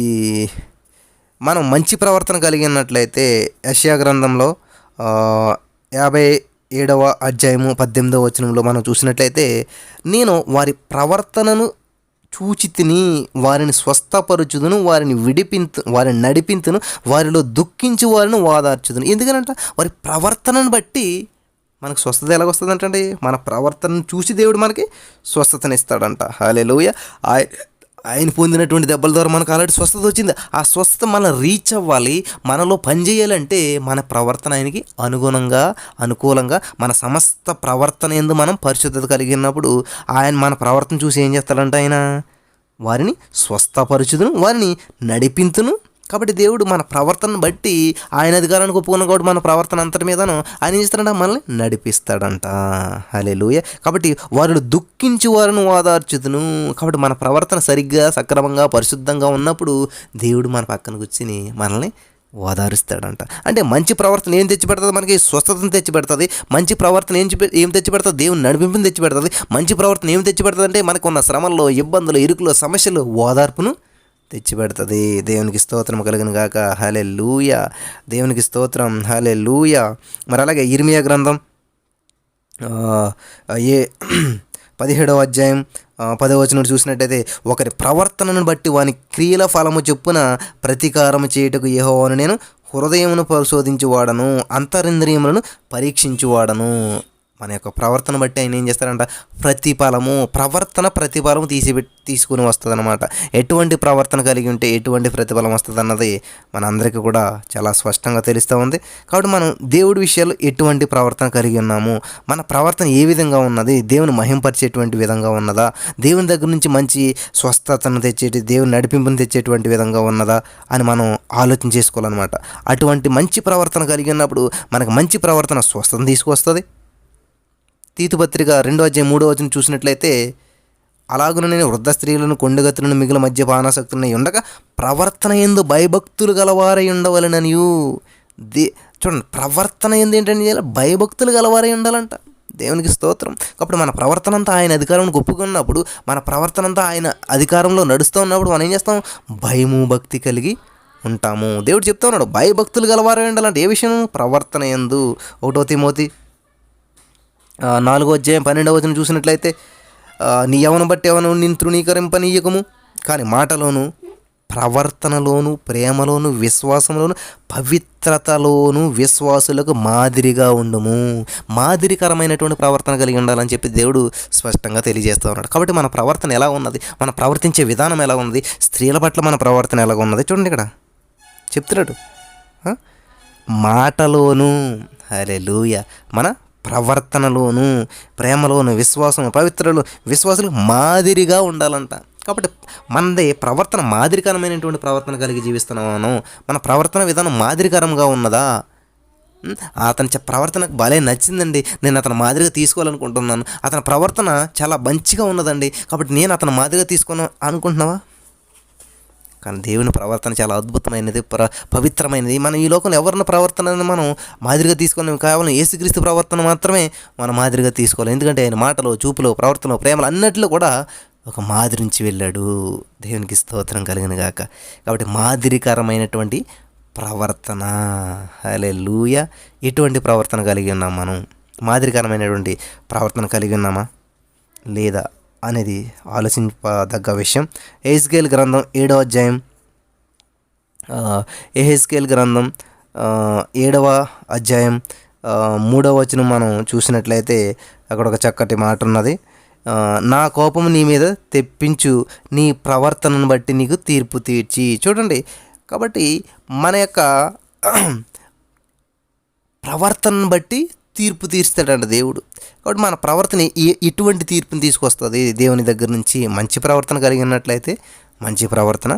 A: మనం మంచి ప్రవర్తన కలిగినట్లయితే యెషయా గ్రంథంలో 57వ అధ్యాయము 18వ వచనంలో మనం చూసినట్లయితే, నేను వారి ప్రవర్తనను చూచి తిని వారిని స్వస్థపరచుదును, వారిని నడిపింతును, వారిలో దుఃఖించి వారిని ఓదార్చుదును. ఎందుకనంట వారి ప్రవర్తనను బట్టి మనకు స్వస్థత ఎలాగొస్తుందంటే మన ప్రవర్తనను చూసి దేవుడు మనకి స్వస్థతనిస్తాడంట. హల్లెలూయా. ఆయన పొందినటువంటి దెబ్బల ద్వారా మనకు ఆల్రెడీ స్వస్థత వచ్చింది. ఆ స్వస్థత మనం రీచ్ అవ్వాలి, మనలో పనిచేయాలంటే మన ప్రవర్తన ఆయనకి అనుకూలంగా మన సమస్త ప్రవర్తన యందు మనం పరిశుద్ధత కలిగినప్పుడు ఆయన మన ప్రవర్తన చూసి ఏం చేస్తాడంటే ఆయన వారిని స్వస్థపరచుదును, వారిని నడిపింతును. కాబట్టి దేవుడు మన ప్రవర్తనను బట్టి ఆయన అధికారానికి ఒప్పుకున్న కాబట్టి మన ప్రవర్తన అంతటి మీదను ఆయన ఏం చేస్తాడంట, మనల్ని నడిపిస్తాడంట. హల్లెలూయా. కాబట్టి వారిని దుఃఖించి వారిని ఓదార్చుదును. కాబట్టి మన ప్రవర్తన సరిగ్గా సక్రమంగా పరిశుద్ధంగా ఉన్నప్పుడు దేవుడు మన పక్కన కూర్చుని మనల్ని ఓదారుస్తాడంట. అంటే మంచి ప్రవర్తన ఏం తెచ్చిపెడుతుంది, మనకి స్వస్థతను తెచ్చిపెడుతుంది. మంచి ప్రవర్తన ఏం తెచ్చిపెడుతుంది, దేవుని నడిపింపుని తెచ్చిపెడుతుంది. మంచి ప్రవర్తన ఏం తెచ్చిపెడుతుంది అంటే మనకున్న శ్రమల్లో, ఇబ్బందులు, ఇరుకులు, సమస్యలు ఓదార్పును తెచ్చిపెడుతుంది. దేవునికి స్తోత్రం కలుగును గాక. హల్లెలూయా. దేవునికి స్తోత్రం. హల్లెలూయా. మరి అలాగే ఇర్మియా గ్రంథం 17వ అధ్యాయం 10వ వచనం చూసినట్టయితే, ఒకరి ప్రవర్తనను బట్టి వాని క్రియల ఫలము చొప్పున ప్రతీకారము చేయుటకు యెహోవాను నేను హృదయమును పరిశోధించువాడను, అంతరింద్రియములను పరీక్షించువాడను. మన యొక్క ప్రవర్తన బట్టి ఆయన ఏం చేస్తారంట, ప్రతిఫలము తీసుకుని వస్తుంది అనమాట. ఎటువంటి ప్రవర్తన కలిగి ఉంటే ఎటువంటి ప్రతిఫలం వస్తుంది అన్నది మనందరికీ కూడా చాలా స్పష్టంగా తెలుస్తూ ఉంది. కాబట్టి మనం దేవుడి విషయాలు ఎటువంటి ప్రవర్తన కలిగి ఉన్నాము, మన ప్రవర్తన ఏ విధంగా ఉన్నది, దేవుని మహింపరిచేటువంటి విధంగా ఉన్నదా, దేవుని దగ్గర నుంచి మంచి స్వస్థతను తెచ్చేటి, దేవుని నడిపింపును తెచ్చేటువంటి విధంగా ఉన్నదా అని మనం ఆలోచన చేసుకోవాలన్నమాట. అటువంటి మంచి ప్రవర్తన కలిగి ఉన్నప్పుడు మనకు మంచి ప్రవర్తన స్వస్థతను తీసుకొస్తుంది. తీతు పత్రిక 2వ అధ్యాయం 3వ వచనం చూసినట్లయితే, అలాగున నేను వృద్ధ స్త్రీలను, కొండగతులను, మిగుల మద్యపానాసక్తులను ఉండగా ప్రవర్తన యందు భయభక్తులు గలవారై ఉండవలెననియు. చూడండి, ప్రవర్తన యందు ఏంటంటే భయభక్తులు గలవారై ఉండాలంట. దేవునికి స్తోత్రం. కాబట్టి మన ప్రవర్తన అంతా ఆయన అధికారంలో ఒప్పుకున్నప్పుడు, మన ప్రవర్తన అంతా ఆయన అధికారంలో నడుస్తూ ఉన్నప్పుడు మనం ఏం చేస్తాం, భయము భక్తి కలిగి ఉంటాము. దేవుడు చెప్తా ఉన్నాడు, భయభక్తులు గలవారై ఉండాలంటే ఏ విషయం, ప్రవర్తన యందు. 1వ తిమోతి 4వ అధ్యాయం 12వ వచనం చూసినట్లయితే, నీ యవను బట్టి ఎవను నిన్ను తృణీకరింపనీయకము, కానీ మాటలోను, ప్రవర్తనలోను, ప్రేమలోను, విశ్వాసంలోను, పవిత్రతలోను విశ్వాసులకు మాదిరిగా ఉండుము. మాదిరికరమైనటువంటి ప్రవర్తన కలిగి ఉండాలని చెప్పి దేవుడు స్పష్టంగా తెలియజేస్తూ ఉన్నాడు. కాబట్టి మన ప్రవర్తన ఎలా ఉన్నది, మన ప్రవర్తించే విధానం ఎలా ఉన్నది, స్త్రీల పట్ల మన ప్రవర్తన ఎలా ఉన్నది చూడండి, ఇక్కడ చెప్తున్నాడు. మాటలోను, హల్లెలూయా, మన ప్రవర్తనలోను, ప్రేమలోను, విశ్వాసం, పవిత్రలో విశ్వాసులకు మాదిరిగా ఉండాలంట. కాబట్టి మనది ప్రవర్తన మాదిరికరమైనటువంటి ప్రవర్తన కలిగి జీవిస్తున్నాను. మన ప్రవర్తన విధానం మాదిరికరంగా ఉన్నదా, అతని ప్రవర్తనకు భలే నచ్చిందండి, నేను అతని మాదిరిగా తీసుకోవాలనుకుంటున్నాను, అతని ప్రవర్తన చాలా మంచిగా ఉన్నదండి, కాబట్టి నేను అతని మాదిరిగా తీసుకున్నాను అనుకుంటున్నావా? కానీ దేవుని ప్రవర్తన చాలా అద్భుతమైనది, పవిత్రమైనది. మనం ఈ లోకంలో ఎవరిని ప్రవర్తనని మనం మాదిరిగా తీసుకోలేము. కేవలం యేసుక్రీస్తు ప్రవర్తన మాత్రమే మనం మాదిరిగా తీసుకోవాలి. ఎందుకంటే ఆయన మాటలో, చూపులో, ప్రవర్తనలో, ప్రేమలో అన్నిటిలో కూడా ఒక మాదిరి నుంచి వెళ్ళాడు. దేవునికి స్తోత్రం కలిగిన గాక. కాబట్టి మాదిరికరమైనటువంటి ప్రవర్తన, హల్లెలూయా. ఎటువంటి ప్రవర్తన కలిగి ఉన్నాం మనం, మాదిరికరమైనటువంటి ప్రవర్తన కలిగి ఉన్నామా లేదా అనేది ఆలోచింపదగ్గ విషయం. యెహెజ్కేలు గ్రంథం 7వ అధ్యాయం 7వ అధ్యాయం 3వ వచనం మనం చూసినట్లయితే అక్కడ ఒక చక్కటి మాట ఉన్నది. నా కోపము నీ మీద తెప్పించు, నీ ప్రవర్తనను బట్టి నీకు తీర్పు తీర్చి. చూడండి, కాబట్టి మన యొక్క ప్రవర్తనను బట్టి తీర్పు తీర్స్తాడంట దేవుడు. కాబట్టి మన ప్రవర్తన ఎటువంటి తీర్పుని తీసుకొస్తుంది దేవుని దగ్గర నుంచి. మంచి ప్రవర్తన కలిగి ఉన్నట్లయితే మంచి ప్రవర్తన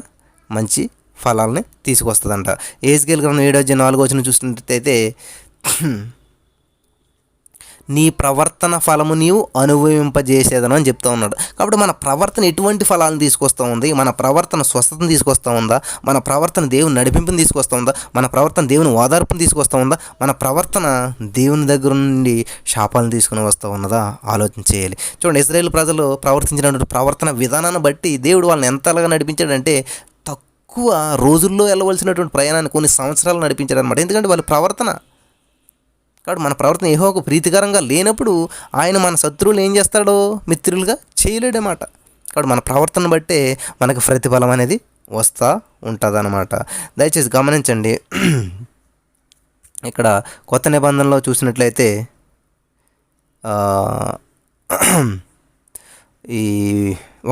A: మంచి ఫలాలని తీసుకొస్తుందంట. యెహెజ్కేలు గ్రంథం 7వ అధ్యాయం 4వ వచనం చూసినట్టయితే, నీ ప్రవర్తన ఫలము నీవు అనుభవింపజేసేదను అని చెప్తా ఉన్నాడు. కాబట్టి మన ప్రవర్తన ఎటువంటి ఫలాలను తీసుకొస్తూ ఉంది, మన ప్రవర్తన స్వస్థతను తీసుకొస్తూ ఉందా, మన ప్రవర్తన దేవుని నడిపింపుని తీసుకొస్తూ ఉందా, మన ప్రవర్తన దేవుని ఓదార్పుని తీసుకొస్తూ ఉందా, మన ప్రవర్తన దేవుని దగ్గర నుండి శాపాలను తీసుకుని వస్తూ ఉన్నదా ఆలోచన చేయాలి. చూడండి, ఇశ్రాయేలు ప్రజలు ప్రవర్తించినటువంటి ప్రవర్తన విధానాన్ని బట్టి దేవుడు వాళ్ళని ఎంతలాగా నడిపించాడంటే, తక్కువ రోజుల్లో వెళ్ళవలసినటువంటి ప్రయాణాన్ని కొన్ని సంవత్సరాలు నడిపించాడు అనమాట. ఎందుకంటే వాళ్ళ ప్రవర్తన. కాబట్టి మన ప్రవర్తన యెహోవాకు ప్రీతికరంగా లేనప్పుడు ఆయన మన శత్రువులు ఏం చేస్తాడో మిత్రులుగా చేయలేడన్నమాట. కాబట్టి మన ప్రవర్తన బట్టే మనకు ప్రతిఫలం అనేది వస్తూ ఉంటుంది అన్నమాట. దయచేసి గమనించండి, ఇక్కడ కొత్త నిబంధనలో చూసినట్లయితే ఆ, ఈ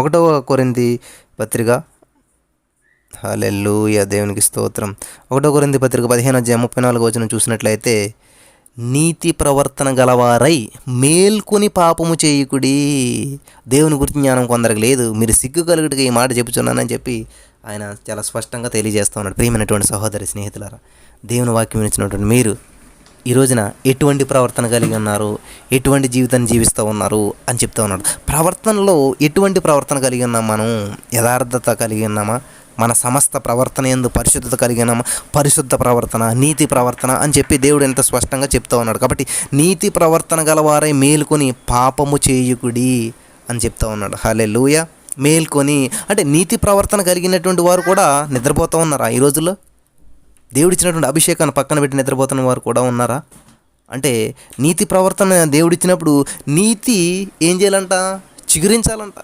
A: 1 కొరింథీ పత్రిక, హల్లెలూయా, దేవునికి స్తోత్రం. 1 కొరింథీ పత్రిక 15 అధ్యాయం 34 చూసినట్లయితే, నీతి ప్రవర్తన గలవారై మేల్కొని పాపము చేయుకుడి. దేవుని గురించి జ్ఞానం కొందరికి లేదు, మీరు సిగ్గు కలుగుటకి ఈ మాట చెప్పుచున్నానని చెప్పి ఆయన చాలా స్పష్టంగా తెలియజేస్తూ ఉన్నాడు. ప్రియమైనటువంటి సహోదరి స్నేహితులారా, దేవుని వాక్యం ఇచ్చినటువంటి మీరు ఈ రోజున ఎటువంటి ప్రవర్తన కలిగి ఉన్నారు, ఎటువంటి జీవితాన్ని జీవిస్తూ ఉన్నారు అని చెప్తూ ఉన్నాడు. ప్రవర్తనలో ఎటువంటి ప్రవర్తన కలిగి ఉన్నాం మనం? యథార్థత కలిగి ఉన్నామా? మన సమస్త ప్రవర్తన యందు పరిశుద్ధత కలిగి ఉన్నామా? పరిశుద్ధ ప్రవర్తన, నీతి ప్రవర్తన అని చెప్పి దేవుడు ఎంత స్పష్టంగా చెప్తూ ఉన్నాడు. కాబట్టి నీతి ప్రవర్తన గలవారై మేలుకొని పాపము చేయుకుడి అని చెప్తూ ఉన్నాడు. హల్లెలూయా. మేల్కొని అంటే నీతి ప్రవర్తన కలిగినటువంటి వారు కూడా నిద్రపోతూ ఉన్నారా ఈ రోజుల్లో? దేవుడిచ్చినటువంటి అభిషేకాన్ని పక్కన పెట్టి నిద్రపోతున్న వారు కూడా ఉన్నారా? అంటే నీతి ప్రవర్తన దేవుడిచ్చినప్పుడు నీతి ఏం చేయాలంట? చిగురించాలంట.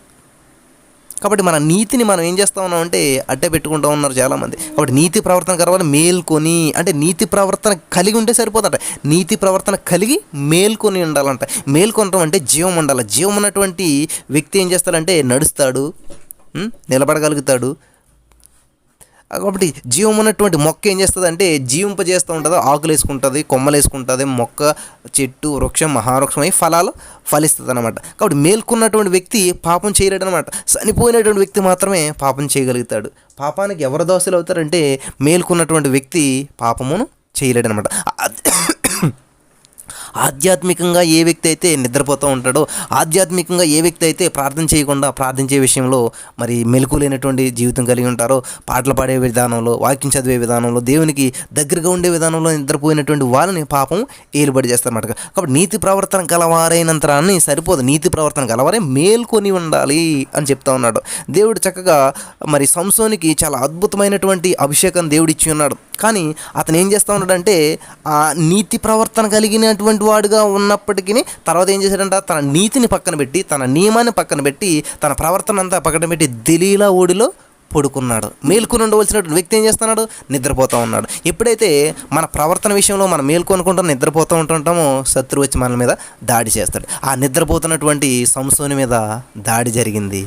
A: కాబట్టి మన నీతిని మనం ఏం చేస్తూ ఉన్నాం అంటే అడ్డే పెట్టుకుంటూ ఉన్నారు చాలామంది. కాబట్టి నీతి ప్రవర్తన కలవాలి మేల్కొని, అంటే నీతి ప్రవర్తన కలిగి ఉంటే సరిపోతుంట. నీతి ప్రవర్తన కలిగి మేల్కొని ఉండాలంట. మేల్కొనడం అంటే జీవం ఉండాలి. జీవం ఉన్నటువంటి వ్యక్తి ఏం చేస్తాడంటే నడుస్తాడు, నిలబడగలుగుతాడు. కాబట్టి జీవం ఉన్నటువంటి మొక్క ఏం చేస్తుంది అంటే జీవింపజేస్తూ ఉంటుంది, ఆకులు వేసుకుంటుంది, కొమ్మలు వేసుకుంటుంది, మొక్క చెట్టు వృక్షం మహావృక్షమై ఫలాలు ఫలిస్తుంది అనమాట. కాబట్టి మేల్కొన్నటువంటి వ్యక్తి పాపం చేయలేడు అనమాట. చనిపోయినటువంటి వ్యక్తి మాత్రమే పాపం చేయగలుగుతాడు. పాపానికి ఎవరు దోషులు అవుతారంటే మేల్కొన్నటువంటి వ్యక్తి పాపమును చేయలేడు అనమాట. ఆధ్యాత్మికంగా ఏ వ్యక్తి అయితే నిద్రపోతూ ఉంటాడో, ఆధ్యాత్మికంగా ఏ వ్యక్తి అయితే ప్రార్థన చేయకుండా ప్రార్థించే విషయంలో మరి మెలకువ లేనటువంటి జీవితం కలిగి ఉంటారో, పాటలు పాడే విధానంలో, వాక్యం చదివే విధానంలో, దేవునికి దగ్గరగా ఉండే విధానంలో నిద్రపోయినటువంటి వాళ్ళని పాపం ఏలుబడి చేస్తారన్నమాట. కాబట్టి నీతి ప్రవర్తన గలవారైనంతరాన్ని సరిపోదు, నీతి ప్రవర్తన గలవారే మేల్కొని ఉండాలి అని చెప్తా ఉన్నాడు దేవుడు. చక్కగా మరి సంసోనికి చాలా అద్భుతమైనటువంటి అభిషేకం దేవుడిచ్చి ఉన్నాడు. కానీ అతను ఏం చేస్తూ ఉన్నాడంటే ఆ నీతి ప్రవర్తన కలిగినటువంటి వాడుగా ఉన్నప్పటికీ తర్వాత ఏం చేశాడంట? తన నీతిని పక్కన పెట్టి, తన నియమాన్ని పక్కన పెట్టి, తన ప్రవర్తన అంతా పక్కన పెట్టి దెలీలా ఓడిలో పడుకున్నాడు. మేల్కొని ఉండవలసినటువంటి వ్యక్తి ఏం చేస్తున్నాడు? నిద్రపోతూ ఉన్నాడు. ఎప్పుడైతే మన ప్రవర్తన విషయంలో మనం మేల్కొనుకుంటూ నిద్రపోతూ ఉంటుంటామో శత్రువు వచ్చి మన మీద దాడి చేస్తాడు. ఆ నిద్రపోతున్నటువంటి సంసోని మీద దాడి జరిగింది.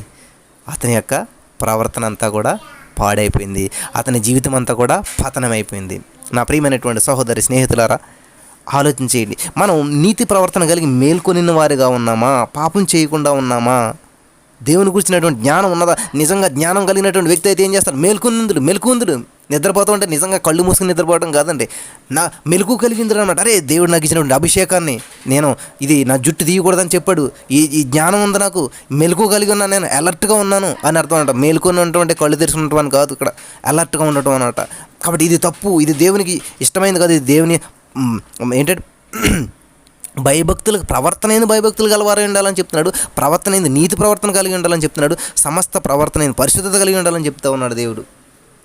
A: అతని యొక్క ప్రవర్తన అంతా కూడా పాడైపోయింది. అతని జీవితం అంతా కూడా పతనమైపోయింది. నా ప్రియమైనటువంటి సహోదరి స్నేహితులారా, ఆలోచించేయండి. మనం నీతి ప్రవర్తన కలిగి మేల్కొనిన వారిగా ఉన్నామా? పాపం చేయకుండా ఉన్నామా? దేవుని గురించినటువంటి జ్ఞానం ఉన్నదా? నిజంగా జ్ఞానం కలిగినటువంటి వ్యక్తి అయితే ఏం చేస్తాడు? మెలకువెందుడు. నిద్రపోతూ ఉంటే నిజంగా కళ్ళు మూసుకుని నిద్రపోవడం కాదండి, నా మెలకు కలిగింది అనమాట. అరే, దేవుడు నాకు ఇచ్చినటువంటి అభిషేకాన్ని నేను ఇది నా జుట్టు తీయకూడదని చెప్పాడు, ఈ జ్ఞానం ఉంది, నాకు మెలకు కలిగి ఉన్నాను, నేను అలర్ట్గా ఉన్నాను అని అర్థం అనమాట. మేలుకొని ఉన్నటువంటి కళ్ళు తెరుచుకున్నటువంటి కాదు, ఇక్కడ అలర్ట్గా ఉండటం అనమాట. కాబట్టి ఇది తప్పు, ఇది దేవునికి ఇష్టమైంది కాదు, ఇది దేవుని ఏంటంటే భయభక్తులకు ప్రవర్తన అయింది, భయభక్తులు గలవారై ఉండాలని చెప్తున్నాడు. ప్రవర్తన అయింది నీతి ప్రవర్తన కలిగి ఉండాలని చెప్తున్నాడు. సమస్త ప్రవర్తన అయింది పరిశుద్ధత కలిగి ఉండాలని చెప్తా ఉన్నాడు దేవుడు.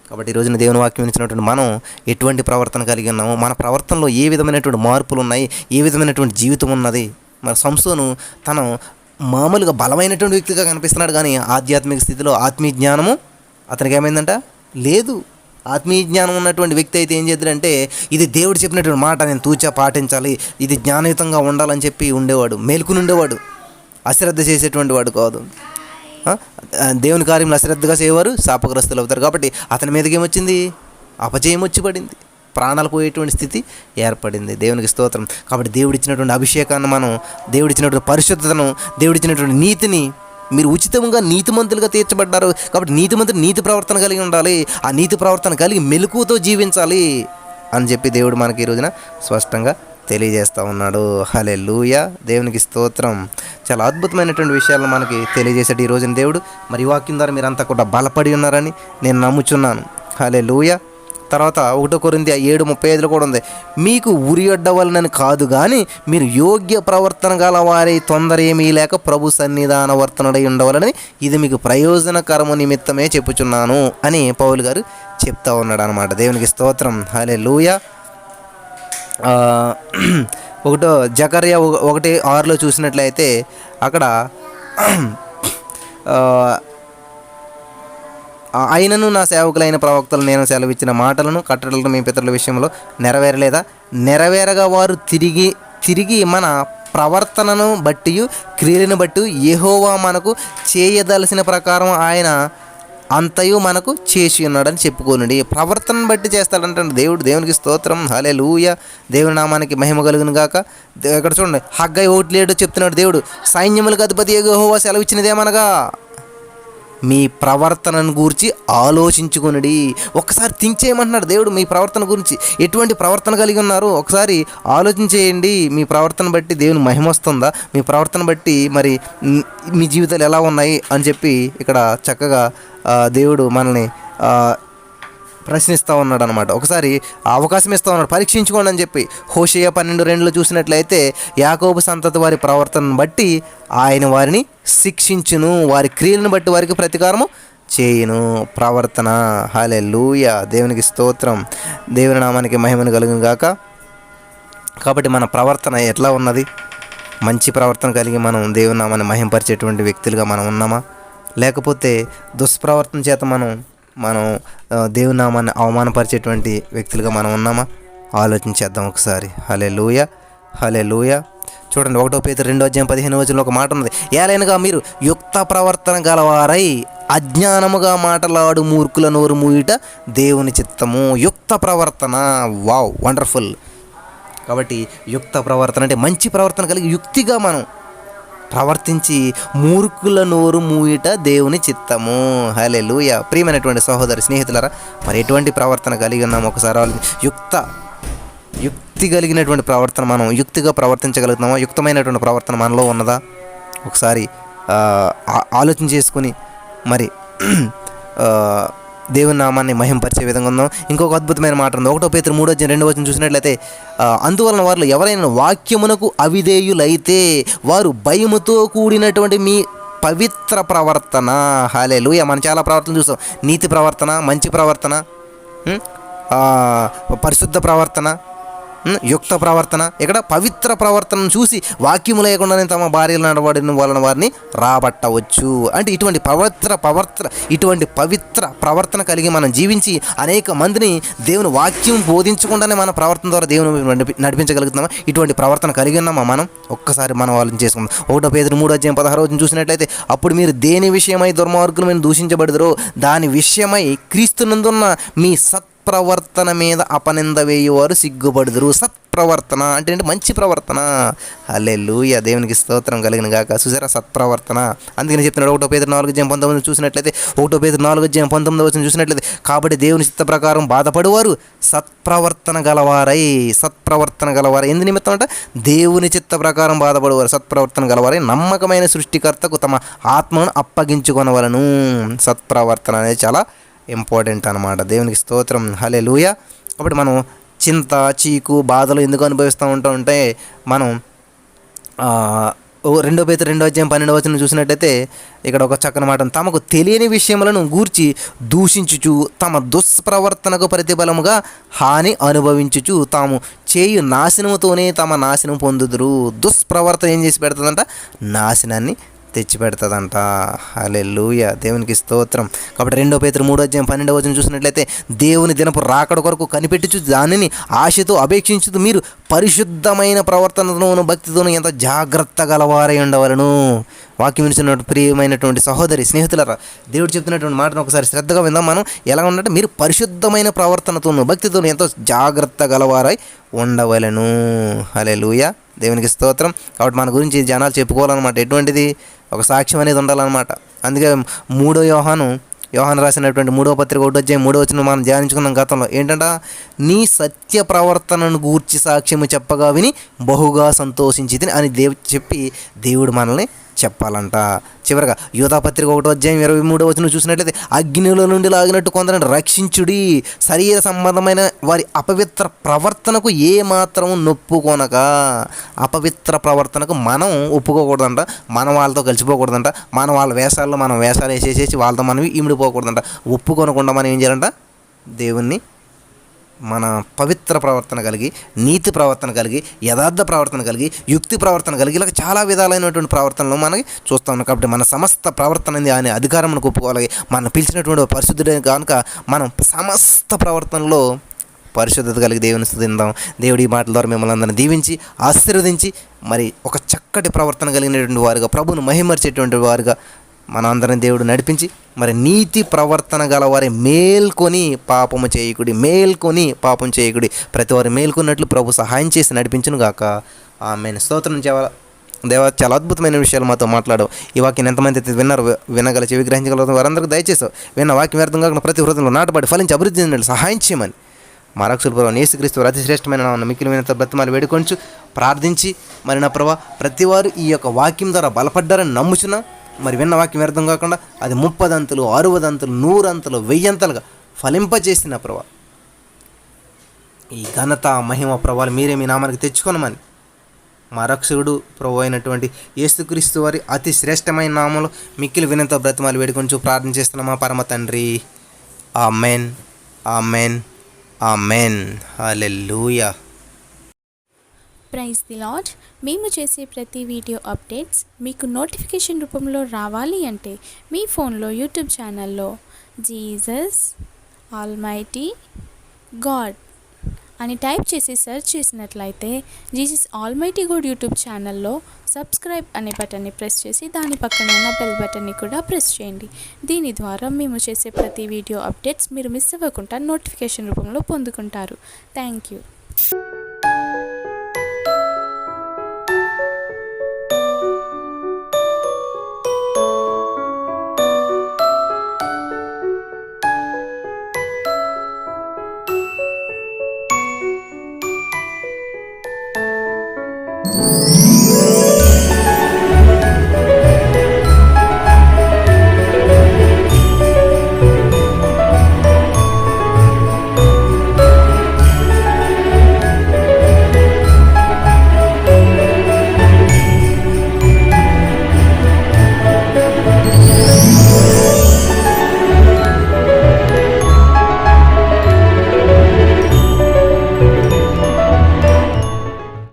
A: కాబట్టి ఈ రోజున దేవుని వాక్యం ఇచ్చినటువంటి మనం ఎటువంటి ప్రవర్తన కలిగి ఉన్నాము? మన ప్రవర్తనలో ఏ విధమైనటువంటి మార్పులు ఉన్నాయి? ఏ విధమైనటువంటి జీవితం ఉన్నది? మరి సంసోను తను మామూలుగా బలమైనటువంటి వ్యక్తిగా కనిపిస్తున్నాడు, కానీ ఆధ్యాత్మిక స్థితిలో ఆత్మీయ జ్ఞానము అతనికి ఏమైందంట? లేదు. ఆత్మీయ జ్ఞానం ఉన్నటువంటి వ్యక్తి అయితే ఏం చేద్దాడంటే ఇది దేవుడు చెప్పినటువంటి మాట నేను తూచా పాటించాలి, ఇది జ్ఞానయుతంగా ఉండాలని చెప్పి ఉండేవాడు, మేలుకుని ఉండేవాడు, అశ్రద్ధ చేసేటువంటి వాడు కాదు. దేవుని కార్యంలో అశ్రద్ధగా చేయవారు శాపగ్రస్తులు అవుతారు. కాబట్టి అతని మీదకి ఏమొచ్చింది? అపజయం వచ్చి పడింది, ప్రాణాలు పోయేటువంటి స్థితి ఏర్పడింది. దేవునికి స్తోత్రం. కాబట్టి దేవుడిచ్చినటువంటి అభిషేకాన్ని మనం, దేవుడిచ్చినటువంటి పరిశుద్ధతను, దేవుడిచ్చినటువంటి నీతిని మీరు ఉచితంగా నీతిమంతులుగా తీర్చబడ్డారు. కాబట్టి నీతిమంతులు నీతి ప్రవర్తన కలిగి ఉండాలి, ఆ నీతి ప్రవర్తన కలిగి మెలకువతో జీవించాలి అని చెప్పి దేవుడు మనకి ఈ రోజున స్పష్టంగా తెలియజేస్తూ ఉన్నాడు. హల్లెలూయా, దేవునికి స్తోత్రం. చాలా అద్భుతమైనటువంటి విషయాలను మనకి తెలియజేసాడు ఈ రోజున దేవుడు. మరి వాక్యం ద్వారా మీరంతా కూడా బలపడి ఉన్నారని నేను నమ్ముచున్నాను. హల్లెలూయా. తర్వాత 1 కొరింథీ 7:35 కూడా ఉంది, మీకు ఉరి అడ్డవలనని కాదు కానీ మీరు యోగ్య ప్రవర్తన గల వారి తొందర ఏమీ లేక ప్రభు సన్నిధాన వర్తనుడై ఉండవలని ఇది మీకు ప్రయోజనకరము నిమిత్తమే చెప్పుచున్నాను అని పౌలు గారు చెప్తా ఉన్నాడు అనమాట. దేవునికి స్తోత్రం. హల్లెలూయా. జకర్యా 1:6 చూసినట్లయితే అక్కడ అయినను నా సేవకులైన ప్రవక్తలు నేను సెలవిచ్చిన మాటలను కట్టడలను మీ పితరుల విషయంలో నెరవేరలేదా? నెరవేరగా వారు తిరిగి మన ప్రవర్తనను బట్టి క్రియలను బట్టి యెహోవా మనకు చేయదలసిన ప్రకారం ఆయన అంతయు మనకు చేసి ఉన్నాడని చెప్పుకోనండి. ప్రవర్తనను బట్టి చేస్తాడంటే దేవునికి స్తోత్రం, హల్లెలూయా. దేవుని నామానికి మహిమ కలుగును గాక. ఇక్కడ చూడండి, హగ్గై 1:7 చెప్తున్నాడు దేవుడు, సైన్యములకు అధిపతి యెహోవా సెలవు ఇచ్చినదేమనగా మీ ప్రవర్తనను గురించి ఆలోచించుకొనుడి. ఒక్కసారి థింక్ చేయమంటున్నాడు దేవుడు. మీ ప్రవర్తన గురించి ఎటువంటి ప్రవర్తన కలిగి ఉన్నారు ఒకసారి ఆలోచన చేయండి. మీ ప్రవర్తన బట్టి దేవుని మహిమ వస్తుందా, మీ ప్రవర్తన బట్టి మరి మీ జీవితాలు ఎలా ఉన్నాయి అని చెప్పి ఇక్కడ చక్కగా దేవుడు మనల్ని ప్రశ్నిస్తూ ఉన్నాడు అనమాట. ఒకసారి అవకాశం ఇస్తూ ఉన్నాడు, పరీక్షించుకోండి అని చెప్పి. హోషేయ 12:2 చూసినట్లయితే యాకోబు సంతతి వారి ప్రవర్తనను బట్టి ఆయన వారిని శిక్షించును, వారి క్రియలను బట్టి వారికి ప్రతీకారము చేయును. ప్రవర్తన, హల్లెలూయా, దేవునికి స్తోత్రం, దేవుని నామానికి మహిమను కలుగును గాక. కాబట్టి మన ప్రవర్తన ఎట్లా ఉన్నది? మంచి ప్రవర్తన కలిగి మనం దేవుని నామాన్ని మహింపరిచేటువంటి వ్యక్తులుగా మనం ఉన్నామా, లేకపోతే దుష్ప్రవర్తన చేత మనం దేవుని నామాన్ని అవమానపరిచేటువంటి వ్యక్తులుగా మనం ఉన్నామా? ఆలోచించేద్దాం ఒకసారి. హల్లెలూయా, హల్లెలూయా. చూడండి, 1 పేతురు 2:15 ఒక మాట ఉన్నది, ఏలైనగా మీరు యుక్త ప్రవర్తన గలవారై అజ్ఞానముగా మాటలాడు మూర్ఖుల నోరు మూయుట దేవుని చిత్తము. యుక్త ప్రవర్తన, వావ్, వండర్ఫుల్. కాబట్టి యుక్త ప్రవర్తన అంటే మంచి ప్రవర్తన కలిగి యుక్తిగా మనం ప్రవర్తించి మూర్ఖుల నోరు మూయిట దేవుని చిత్తము. హల్లెలూయా. ప్రియమైనటువంటి సహోదరి స్నేహితులారా, మరి ఎటువంటి ప్రవర్తన కలిగి ఉన్నాము ఒకసారి యుక్తి కలిగినటువంటి ప్రవర్తన మనం యుక్తిగా ప్రవర్తించగలుగుతున్నామా? యుక్తమైనటువంటి ప్రవర్తన మనలో ఉన్నదా? ఒకసారి ఆలోచన చేసుకుని మరి దేవుని నామాన్ని మహింపరిచే విధంగా ఉందాం. ఇంకొక అద్భుతమైన మాట ఉంది, 1 పేతురు 3:2 చూసినట్లయితే, అందువలన వారు ఎవరైనా వాక్యమునకు అవిధేయులైతే వారు భయముతో కూడినటువంటి మీ పవిత్ర ప్రవర్తన, హల్లెలూయా. మనం చాలా ప్రవర్తన చూస్తాం, నీతి ప్రవర్తన, మంచి ప్రవర్తన, పరిశుద్ధ ప్రవర్తన, యుక్త ప్రవర్తన. ఇక్కడ పవిత్ర ప్రవర్తనను చూసి వాక్యము లేకుండానే తమ భార్యలు నడవడిన వలన వారిని రాబట్టవచ్చు. అంటే ఇటువంటి ఇటువంటి పవిత్ర ప్రవర్తన కలిగి మనం జీవించి అనేక మందిని దేవుని వాక్యం బోధించకుండానే మన ప్రవర్తన ద్వారా దేవుని నడిపించగలుగుతున్నామా? ఇటువంటి ప్రవర్తన కలిగి ఉన్నామా మనం? ఒక్కసారి మనం ఆలోచన చేసుకుందాం. 1 పేతురు 3:16 చూసినట్లయితే, అప్పుడు మీరు దేని విషయమై దుర్మార్గులమైన దూషించబడదురో దాని విషయమై క్రీస్తునందున్న మీ సత్ప్రవర్తన మీద అపనింద వేయువారు సిగ్గుపడుదురు. సత్ప్రవర్తన అంటే మంచి ప్రవర్తన. హల్లెలూయా, దేవునికి స్తోత్రం కలిగిన గాక. చూసారా, సత్ప్రవర్తన. అందుకని చెప్తున్నాడు 1 పేతురు 4:19 చూసినట్లయితే, 1 పేతురు 4:19 చూసినట్లయితే, కాబట్టి దేవుని చిత్త ప్రకారం బాధపడువారు సత్ప్రవర్తన గలవారై ఎందు నిమిత్తం అంట దేవుని చిత్త ప్రకారం బాధపడువారు సత్ప్రవర్తన గలవారై నమ్మకమైన సృష్టికర్తకు తమ ఆత్మను అప్పగించుకొనవలను. సత్ప్రవర్తన అనేది చాలా ఇంపార్టెంట్ అనమాట. దేవునికి స్తోత్రం, హల్లెలూయా. కాబట్టి మనం చింత, చీకు, బాధలు ఎందుకు అనుభవిస్తూ ఉంటే మనం 2 పేతురు 2:12 చూసినట్టయితే ఇక్కడ ఒక చక్కని మాట, తమకు తెలియని విషయములను గూర్చి దూషించుచు తమ దుష్ప్రవర్తనకు ప్రతిఫలముగా హాని అనుభవించుచు తాము చేయు నాశనముతోనే తమ నాశనం పొందుదురు. దుష్ప్రవర్తన ఏం చేసి పెడుతుందంట? నాశనాన్ని తెచ్చిపెడుతుందంట. హల్లెలూయా, దేవునికి స్తోత్రం. కాబట్టి 2 పేతురు 3:12 చూసినట్లయితే, దేవుని దినపు రాకడ కొరకు కనిపెట్టుచు దానిని ఆశతో అపేక్షించుతూ మీరు పరిశుద్ధమైన ప్రవర్తనతోను భక్తితోను ఎంత జాగ్రత్త గలవారై ఉండవలను. వాక్యం వినిచినటువంటి ప్రియమైనటువంటి సహోదరి స్నేహితులారా, దేవుడు చెప్తున్నటువంటి మాటను ఒకసారి శ్రద్ధగా విందాం. మనం ఎలా ఉన్నట్టు మీరు పరిశుద్ధమైన ప్రవర్తనతోను భక్తితోను ఎంతో జాగ్రత్త గలవారై ఉండవలను. హల్లెలూయా, దేవునికి స్తోత్రం. కాబట్టి మన గురించి జనాలు చెప్పుకోవాలన్నమాట. ఎటువంటిది? ఒక సాక్ష్యం అనేది ఉండాలన్నమాట. అందుకే యోహాను రాసినటువంటి 3వ పత్రిక 1:3 మనం ధ్యానించుకున్నాం గతంలో. ఏంటంట? నీ సత్య ప్రవర్తనను గూర్చి సాక్ష్యము చెప్పగా విని బహుగా సంతోషించితిని అని చెప్పి దేవుడు మనల్ని చెప్పాలంట. చివరగా యూదాపత్రిక 1:23 చూసినట్లయితే, అగ్నిలో నుండి లాగినట్టు కొందరిని రక్షించుడి, శరీర సంబంధమైన వారి అపవిత్ర ప్రవర్తనకు ఏ మాత్రం నొప్పుకొనక. అపవిత్ర ప్రవర్తనకు మనం ఒప్పుకోకూడదంట, మనం వాళ్ళతో కలిసిపోకూడదంట, వాళ్ళ వేషాల్లో మనం వేషాలు వేసేసేసి వాళ్ళతో మనం ఇమిడిపోకూడదంట. ఒప్పుకొనకుండా మనం ఏం చేయాలంట? దేవుణ్ణి మన పవిత్ర ప్రవర్తన కలిగి, నీతి ప్రవర్తన కలిగి, యథార్థ ప్రవర్తన కలిగి, యుక్తి ప్రవర్తన కలిగి, ఇలా చాలా విధాలైనటువంటి ప్రవర్తనలు మనకి చూస్తూ ఉన్నాం. కాబట్టి మన సమస్త ప్రవర్తన అనే అధికారం మనకు ఒప్పుకోవాలి. మనం పిలిచినటువంటి పరిశుద్ధుడే కనుక మనం సమస్త ప్రవర్తనలో పరిశుద్ధత కలిగి దేవుని స్తుతిద్దాం. దేవుడి మాటల ద్వారా మిమ్మల్ని అందరిని దీవించి ఆశీర్వదించి మరి ఒక చక్కటి ప్రవర్తన కలిగినటువంటి వారుగా, ప్రభువును మహిమర్చేటువంటి వారుగా మనందరం దేవుడు నడిపించి మరి నీతి ప్రవర్తన గలవారి మేల్కొని పాపము చేయకుడి, మేల్కొని పాపం చేయకుడి, ప్రతి వారు మేల్కొన్నట్లు ప్రభు సహాయం చేసి నడిపించును గాక. ఆమేన్. స్తోత్రం దేవా, చాలా అద్భుతమైన విషయాలు మాతో మాట్లాడవు. ఈ వాక్యం ఎంతమంది అయితే విన్నారు, వినగల చెవి గ్రహించగల వారందరికీ దయచేసావు. విన్న వాక్యం వ్యర్థం కాకుండా ప్రతి హృదయంలో నాటబడి ఫలించి అభివృద్ధి చెందండి సహాయం చేయమని మా రక్షకుల ప్రభు యేసుక్రీస్తు వారి అతి శ్రేష్టమైన నామమున మిక్కిలి వినత బ్రతిమాలి వేడుకొంచు ప్రార్థించి మరి నా ప్రభా ప్రతివారు ఈ యొక్క వాక్యం ద్వారా బలపడ్డారని నమ్ముచున్నా. మరి విన్న వాక్యం వ్యర్థం కాకుండా అది 30 అంతులు, 60 అంతులు, 100 అంతులు, 1000 అంతలుగా ఫలింపజేసిన ప్రభా ఈ ఘనత మహిమ ప్రభావాలు మీరే మీ నామానికి తెచ్చుకోనమని మా రక్షకుడు ప్రభు అయినటువంటి యేసుక్రీస్తు వారి అతి శ్రేష్టమైన నామంలో మిక్కిలి వినంత బ్రతిమాలు వేడుకొంచు ప్రార్థన చేస్తున్నాం మా పరమ తండ్రి. Amen, amen, amen. Hallelujah.
B: Praise the Lord. మేము చేసే ప్రతి వీడియో అప్డేట్స్ మీకు నోటిఫికేషన్ రూపంలో రావాలి అంటే మీ ఫోన్లో యూట్యూబ్ ఛానల్లో జీసస్ ఆల్మైటీ గాడ్ అని టైప్ చేసి సెర్చ్ చేసినట్లయితే జీసస్ ఆల్మైటీ గాడ్ యూట్యూబ్ ఛానల్లో సబ్స్క్రైబ్ అనే బటన్ని ప్రెస్ చేసి దాని పక్కన ఉన్న బెల్ బటన్ని కూడా ప్రెస్ చేయండి. దీని ద్వారా మేము చేసే ప్రతి వీడియో అప్డేట్స్ మీరు మిస్ అవ్వకుండా నోటిఫికేషన్ రూపంలో పొందుకుంటారు. Thank you.